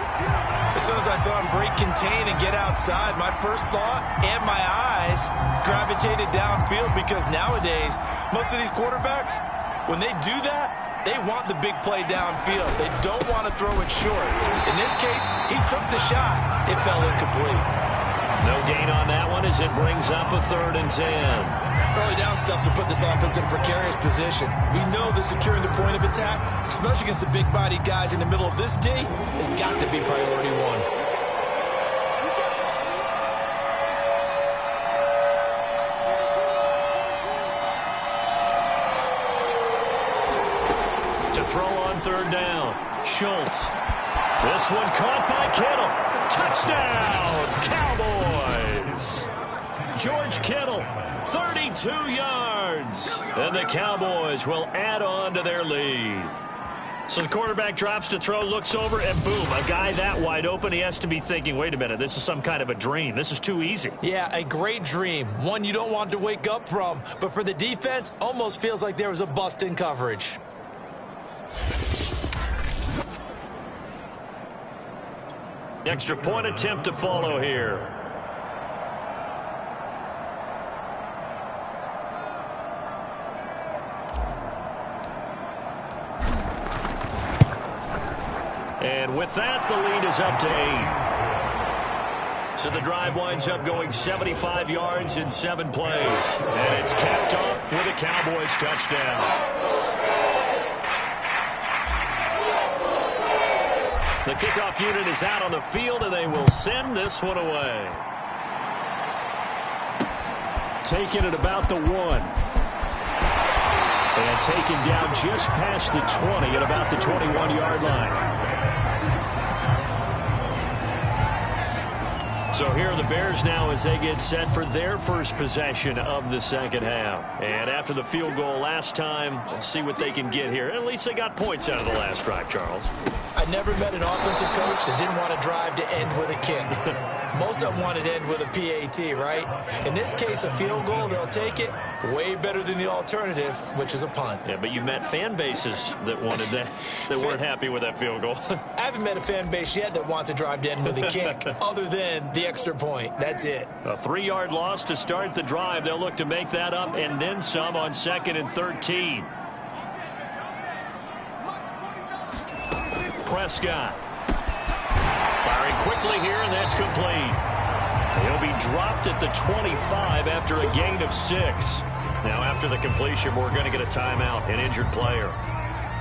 As soon as I saw him break contain and get outside, my first thought and my eyes gravitated downfield because nowadays, most of these quarterbacks, when they do that, they want the big play downfield. They don't want to throw it short. In this case, he took the shot. It fell incomplete. No gain on that one as it brings up a 3rd and 10. Early down stuffs will put this offense in precarious position. We know that securing the point of attack, especially against the big-bodied guys in the middle of this day, has got to be priority 1. Throw on 3rd down. Schultz. This one caught by Kittle. Touchdown, Cowboys. George Kittle, 32 yards. And the Cowboys will add on to their lead. So the quarterback drops to throw, looks over, and boom, a guy that wide open. He has to be thinking, wait a minute, this is some kind of a dream. This is too easy. Yeah, a great dream. One you don't want to wake up from. But for the defense, almost feels like there was a bust in coverage. Extra point attempt to follow here. And with that, the lead is up to 8. So the drive winds up going 75 yards in 7 plays. And it's capped off with a Cowboys touchdown. The kickoff unit is out on the field, and they will send this one away. Taking it about the 1. And taken down just past the 20 at about the 21-yard line. So here are the Bears now as they get set for their first possession of the second half. And after the field goal last time, we'll see what they can get here. At least they got points out of the last drive, Charles. I never met an offensive coach that didn't want to drive to end with a kick. Most of them wanted to end with a PAT, right? In this case, a field goal, they'll take it. Way better than the alternative, which is a punt. Yeah, but you met fan bases that wanted that, that weren't happy with that field goal. I haven't met a fan base yet that wants to drive to end with a kick, other than the extra point. That's it. A 3-yard loss to start the drive. They'll look to make that up and then some on 2nd and 13. Prescott. Firing quickly here, and that's complete. He'll be dropped at the 25 after a gain of 6. Now, after the completion, we're going to get a timeout, an injured player.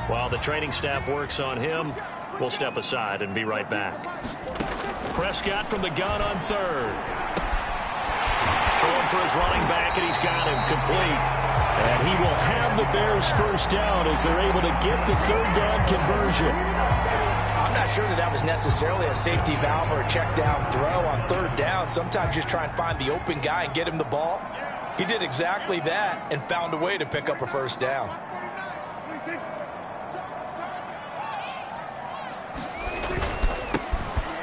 While the training staff works on him, we'll step aside and be right back. Prescott from the gun on 3rd. Throwing for his running back, and he's got him complete. And he will have the Bears first down as they're able to get the 3rd down conversion. I'm not sure that was necessarily a safety valve or a check down throw on 3rd down. Sometimes just try and find the open guy and get him the ball. He did exactly that and found a way to pick up a first down.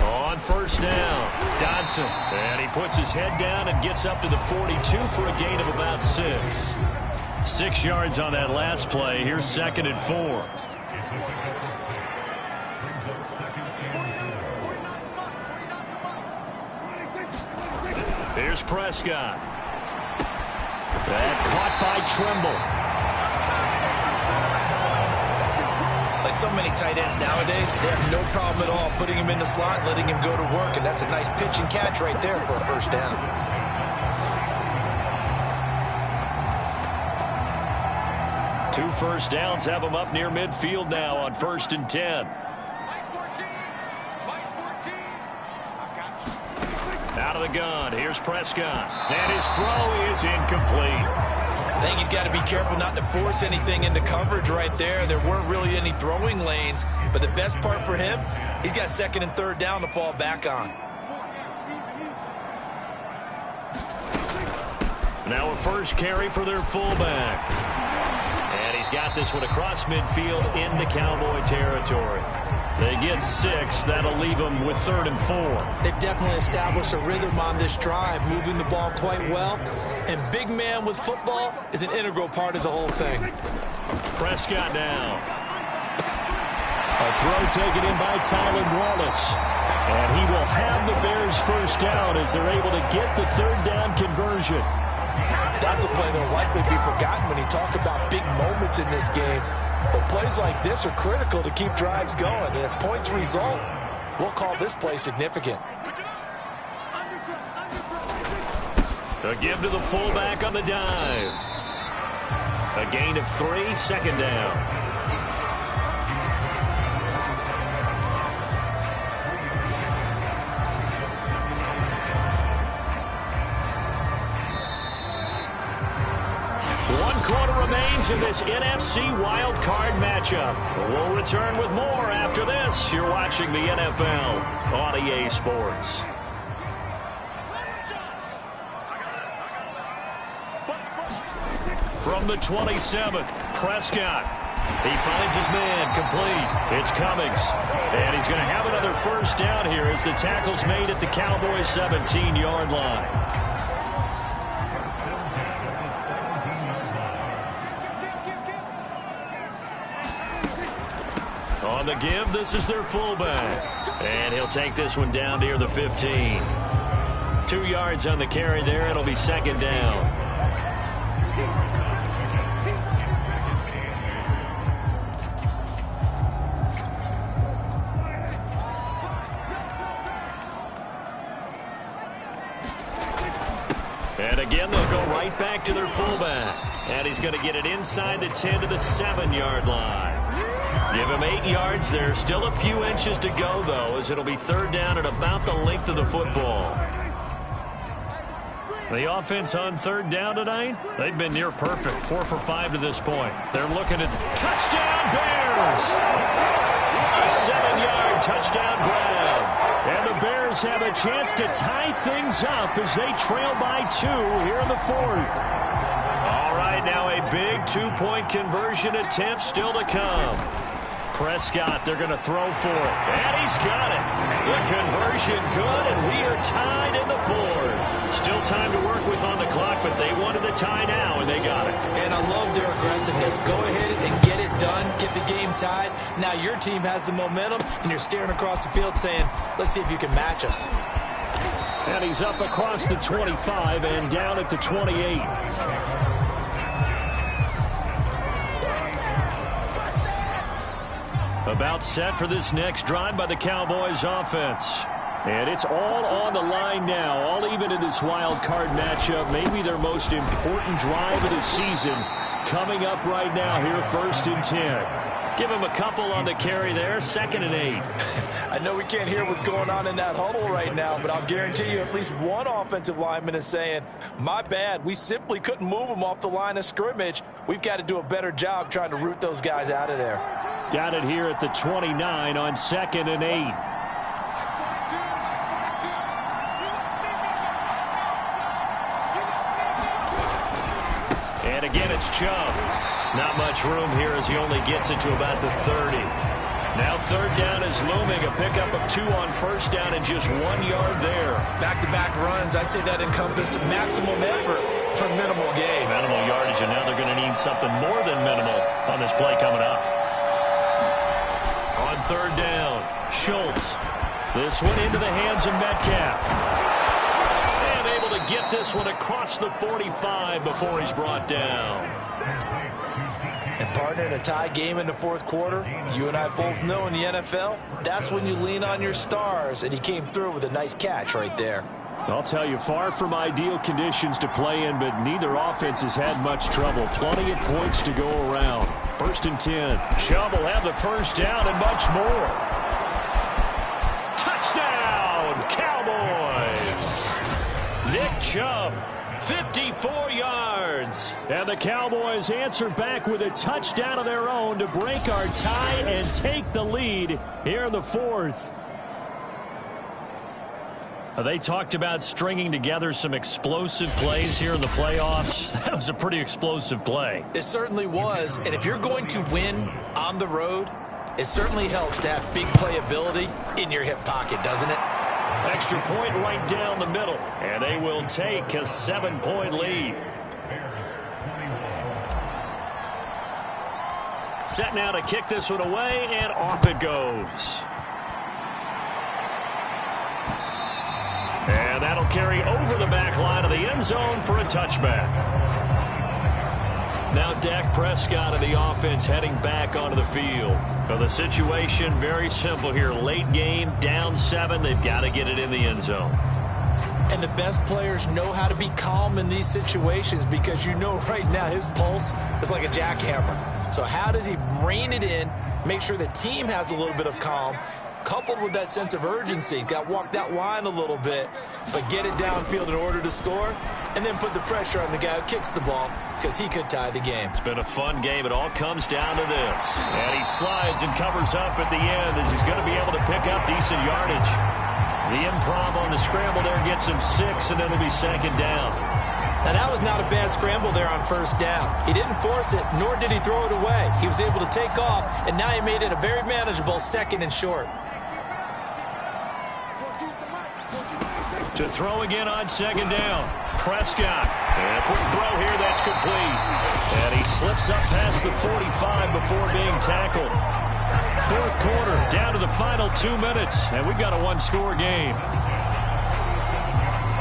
On 1st down, Dodson. And he puts his head down and gets up to the 42 for a gain of about 6. 6 yards on that last play. Here's 2nd and 4. Here's Prescott. That caught by Trimble. Like so many tight ends nowadays, they have no problem at all putting him in the slot and letting him go to work, and that's a nice pitch and catch right there for a first down. 2 first downs have him up near midfield now on 1st and 10. Out of the gun, here's Prescott. And his throw is incomplete. I think he's got to be careful not to force anything into coverage right there. There weren't really any throwing lanes, but the best part for him, he's got 2nd and 3rd down to fall back on. Now a first carry for their fullback. And he's got this one across midfield into Cowboy territory. They get 6. That'll leave them with 3rd and 4. They've definitely established a rhythm on this drive, moving the ball quite well. And big man with football is an integral part of the whole thing. Prescott now. A throw taken in by Tylan Wallace. And he will have the Bears first down as they're able to get the 3rd down conversion. That's a play that will likely be forgotten when you talk about big moments in this game. But plays like this are critical to keep drives going. And if points result, we'll call this play significant. A give to the fullback on the dive. A gain of 3, 2nd down. Remains in this NFC wild card matchup. We'll return with more after this. You're watching the NFL on EA Sports. From the 27th, Prescott. He finds his man complete. It's Cummings. And he's going to have another first down here as the tackle's made at the Cowboys' 17-yard line. On the give, this is their fullback. And he'll take this one down near the 15. 2 yards on the carry there. It'll be 2nd down. And again, they'll go right back to their fullback. And he's going to get it inside the 10 to the 7-yard line. Give him 8 yards there. Still a few inches to go, though, as it'll be 3rd down at about the length of the football. The offense on third down tonight, they've been near perfect. 4 for 5 to this point. They're looking at touchdown Bears! A 7-yard touchdown grab. And the Bears have a chance to tie things up as they trail by 2 here in the 4th. All right, now a big 2-point conversion attempt still to come. Prescott, they're going to throw for it. And he's got it. The conversion good, and we are tied in the 4th. Still time to work with on the clock, but they wanted the tie now, and they got it. And I love their aggressiveness. Go ahead and get it done. Get the game tied. Now your team has the momentum, and you're staring across the field saying, let's see if you can match us. And he's up across the 25 and down at the 28. About set for this next drive by the Cowboys offense. And it's all on the line now, all even in this wild card matchup. Maybe their most important drive of the season coming up right now here, 1st and 10. Give him a couple on the carry there, 2nd and 8. I know we can't hear what's going on in that huddle right now, but I'll guarantee you at least one offensive lineman is saying, my bad, we simply couldn't move them off the line of scrimmage. We've got to do a better job trying to root those guys out of there. Got it here at the 29 on 2nd and 8. And again, it's Chubb. Not much room here as he only gets it to about the 30. Now 3rd down is looming. A pickup of 2 on 1st down and just 1 yard there. Back-to-back runs, I'd say that encompassed maximum effort for minimal gain. Minimal yardage, and now they're going to need something more than minimal on this play coming up. On 3rd down, Schultz. This one into the hands of Metcalf. And able to get this one across the 45 before he's brought down. And partner, in a tie game in the 4th quarter, you and I both know in the NFL, that's when you lean on your stars, and he came through with a nice catch right there. I'll tell you, far from ideal conditions to play in, but neither offense has had much trouble. Plenty of points to go around. 1st and 10. Chubb will have the 1st down and much more. Touchdown, Cowboys! Nick Chubb, 54 yards. And the Cowboys answer back with a touchdown of their own to break our tie and take the lead here in the 4th. They talked about stringing together some explosive plays here in the playoffs. That was a pretty explosive play. It certainly was. And if you're going to win on the road, it certainly helps to have big playability in your hip pocket, doesn't it? Extra point right down the middle. And they will take a 7-point lead. Set now to kick this one away, and off it goes. And that'll carry over the back line of the end zone for a touchback. Now Dak Prescott of the offense heading back onto the field. So the situation very simple here. Late game, down 7. They've got to get it in the end zone. And the best players know how to be calm in these situations because you know right now his pulse is like a jackhammer. So how does he rein it in, make sure the team has a little bit of calm, coupled with that sense of urgency? Got to walk that line a little bit, but get it downfield in order to score, and then put the pressure on the guy who kicks the ball because he could tie the game. It's been a fun game. It all comes down to this. And he slides and covers up at the end as he's going to be able to pick up decent yardage. The improv on the scramble there gets him 6, and it'll be 2nd down. Now, that was not a bad scramble there on 1st down. He didn't force it, nor did he throw it away. He was able to take off, and now he made it a very manageable 2nd and short. To throw again on 2nd down. Prescott. And a quick throw here that's complete. And he slips up past the 45 before being tackled. 4th quarter, down to the final 2 minutes, and we've got a 1-score game.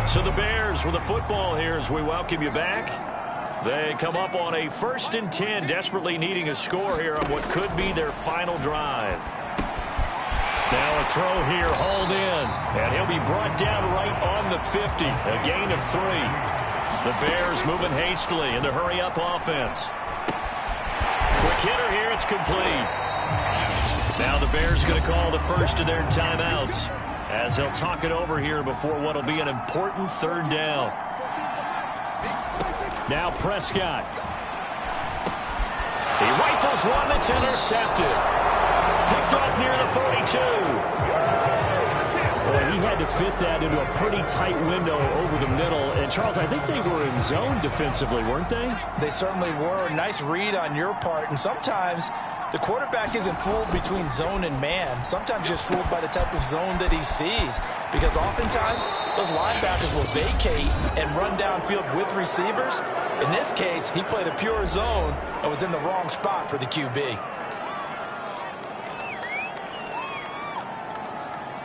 So the Bears with the football here as we welcome you back. They come up on a 1st and 10, desperately needing a score here on what could be their final drive. Now a throw here, hauled in, and he'll be brought down right on the 50, a gain of 3. The Bears moving hastily in the hurry-up offense. Quick hitter here, it's complete. Now the Bears going to call the first of their timeouts as they'll talk it over here before what will be an important 3rd down. Now Prescott. He rifles one that's intercepted. Picked off near the 42. Well, he had to fit that into a pretty tight window over the middle. And, Charles, I think they were in zone defensively, weren't they? They certainly were. Nice read on your part. And sometimes the quarterback isn't fooled between zone and man. Sometimes just fooled by the type of zone that he sees. Because oftentimes those linebackers will vacate and run downfield with receivers. In this case, he played a pure zone and was in the wrong spot for the QB.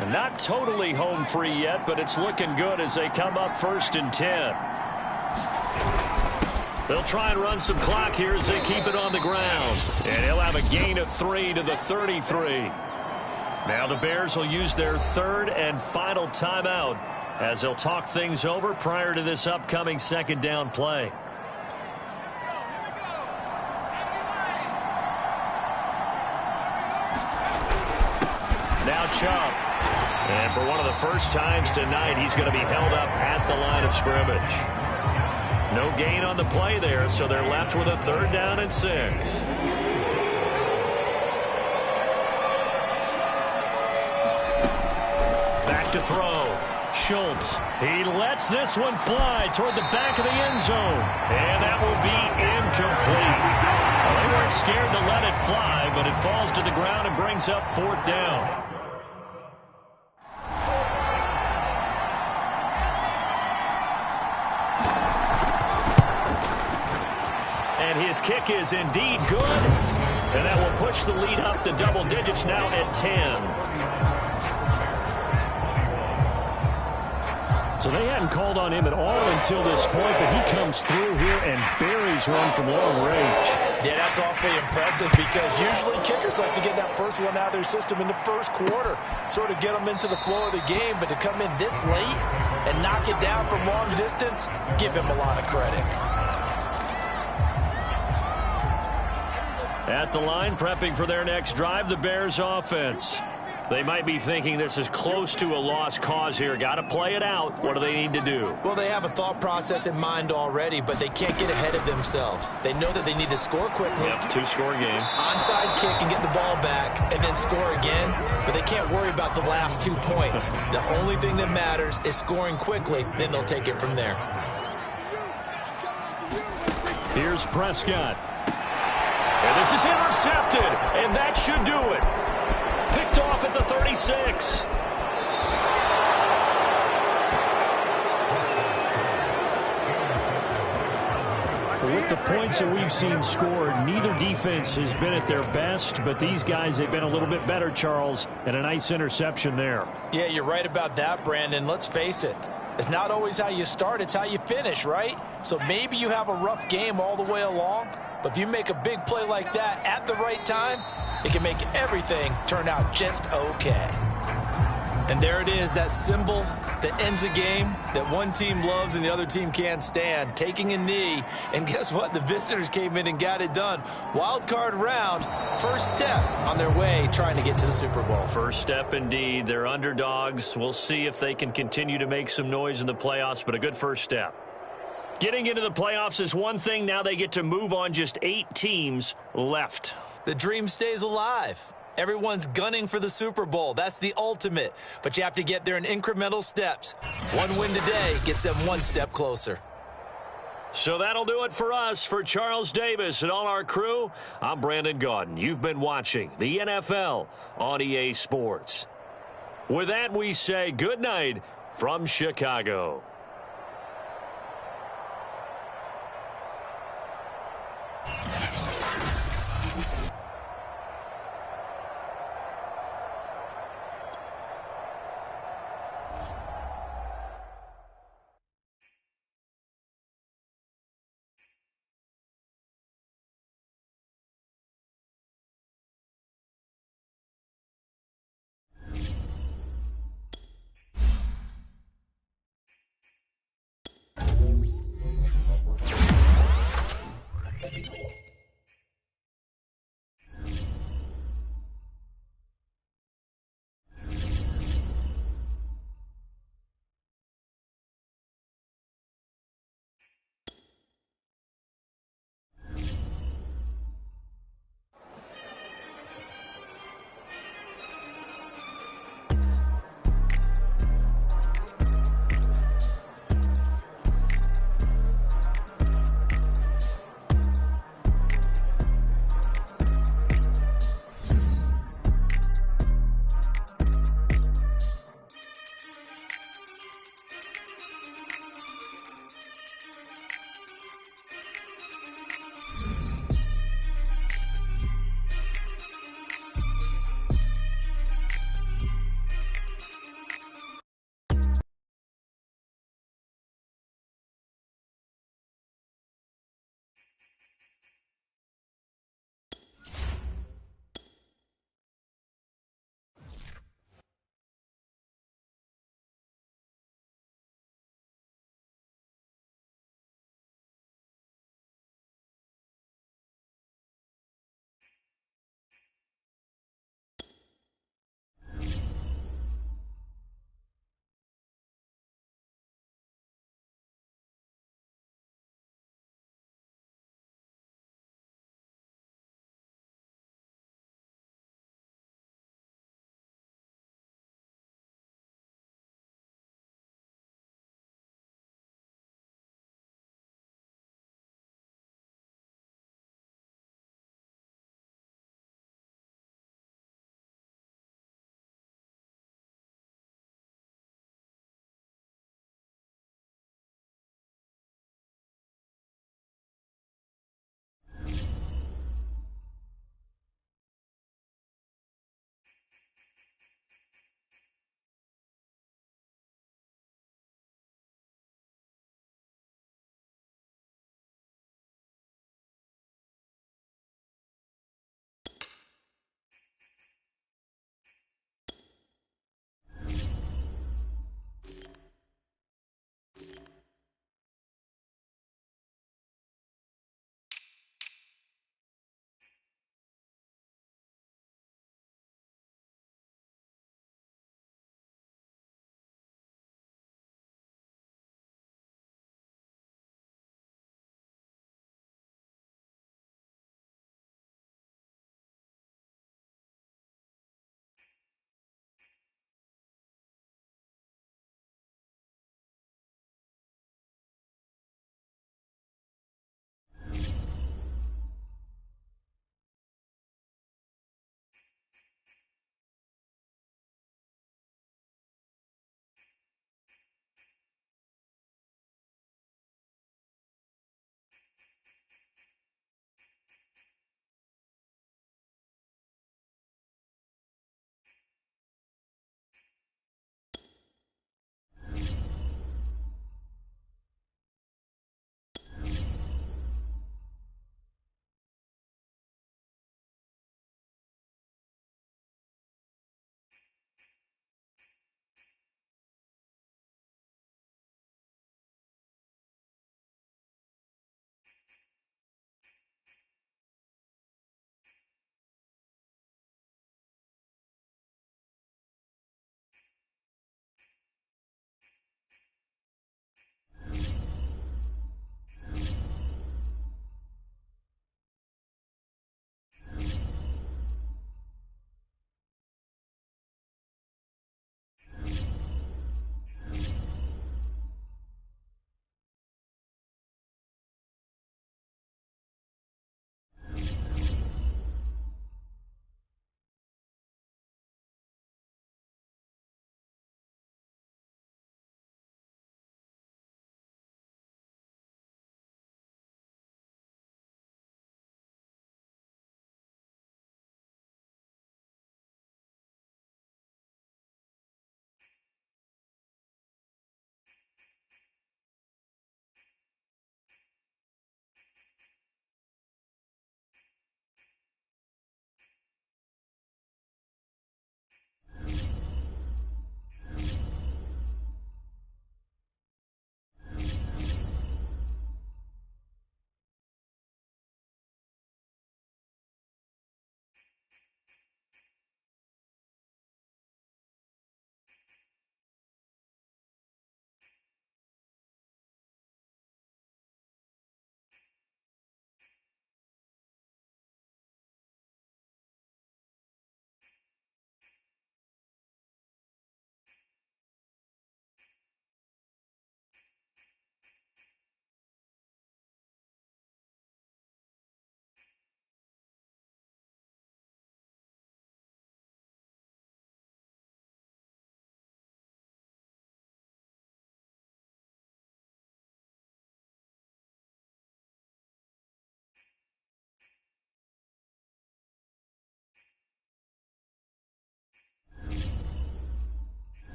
And not totally home free yet, but it's looking good as they come up 1st and 10. They'll try and run some clock here as they keep it on the ground. And he'll have a gain of 3 to the 33. Now the Bears will use their 3rd and final timeout as they'll talk things over prior to this upcoming 2nd down play. Now Chubb. And for one of the first times tonight, he's going to be held up at the line of scrimmage. No gain on the play there, so they're left with a 3rd down and 6. Back to throw. Schultz. He lets this one fly toward the back of the end zone. And that will be incomplete. Well, they weren't scared to let it fly, but it falls to the ground and brings up 4th down. His kick is indeed good, and that will push the lead up to double digits now at 10. So they hadn't called on him at all until this point, but he comes through here and buries one from long range. Yeah, that's awfully impressive because usually kickers like to get that first one out of their system in the first quarter, sort of get them into the flow of the game, but to come in this late and knock it down from long distance, give him a lot of credit. At the line, prepping for their next drive, the Bears offense. They might be thinking this is close to a lost cause here. Got to play it out. What do they need to do? Well, they have a thought process in mind already, but they can't get ahead of themselves. They know that they need to score quickly. Yep, 2-score game. Onside kick and get the ball back and then score again, but they can't worry about the last 2 points. The only thing that matters is scoring quickly, then they'll take it from there. Here's Prescott. And this is intercepted, and that should do it. Picked off at the 36. With the points that we've seen scored, neither defense has been at their best, but these guys, they've been a little bit better, Charles, and a nice interception there. Yeah, you're right about that, Brandon. Let's face it. It's not always how you start, it's how you finish, right? So maybe you have a rough game all the way along, but if you make a big play like that at the right time, it can make everything turn out just okay. And there it is, that symbol that ends a game that one team loves and the other team can't stand, taking a knee. And guess what? The visitors came in and got it done. Wild card round, first step on their way trying to get to the Super Bowl. First step indeed. They're underdogs. We'll see if they can continue to make some noise in the playoffs, but a good first step. Getting into the playoffs is one thing. Now they get to move on. Just 8 teams left. The dream stays alive. Everyone's gunning for the Super Bowl. That's the ultimate. But you have to get there in incremental steps. One win today gets them one step closer. So that'll do it for us. For Charles Davis and all our crew, I'm Brandon Gaudin. You've been watching the NFL on EA Sports. With that, we say good night from Chicago.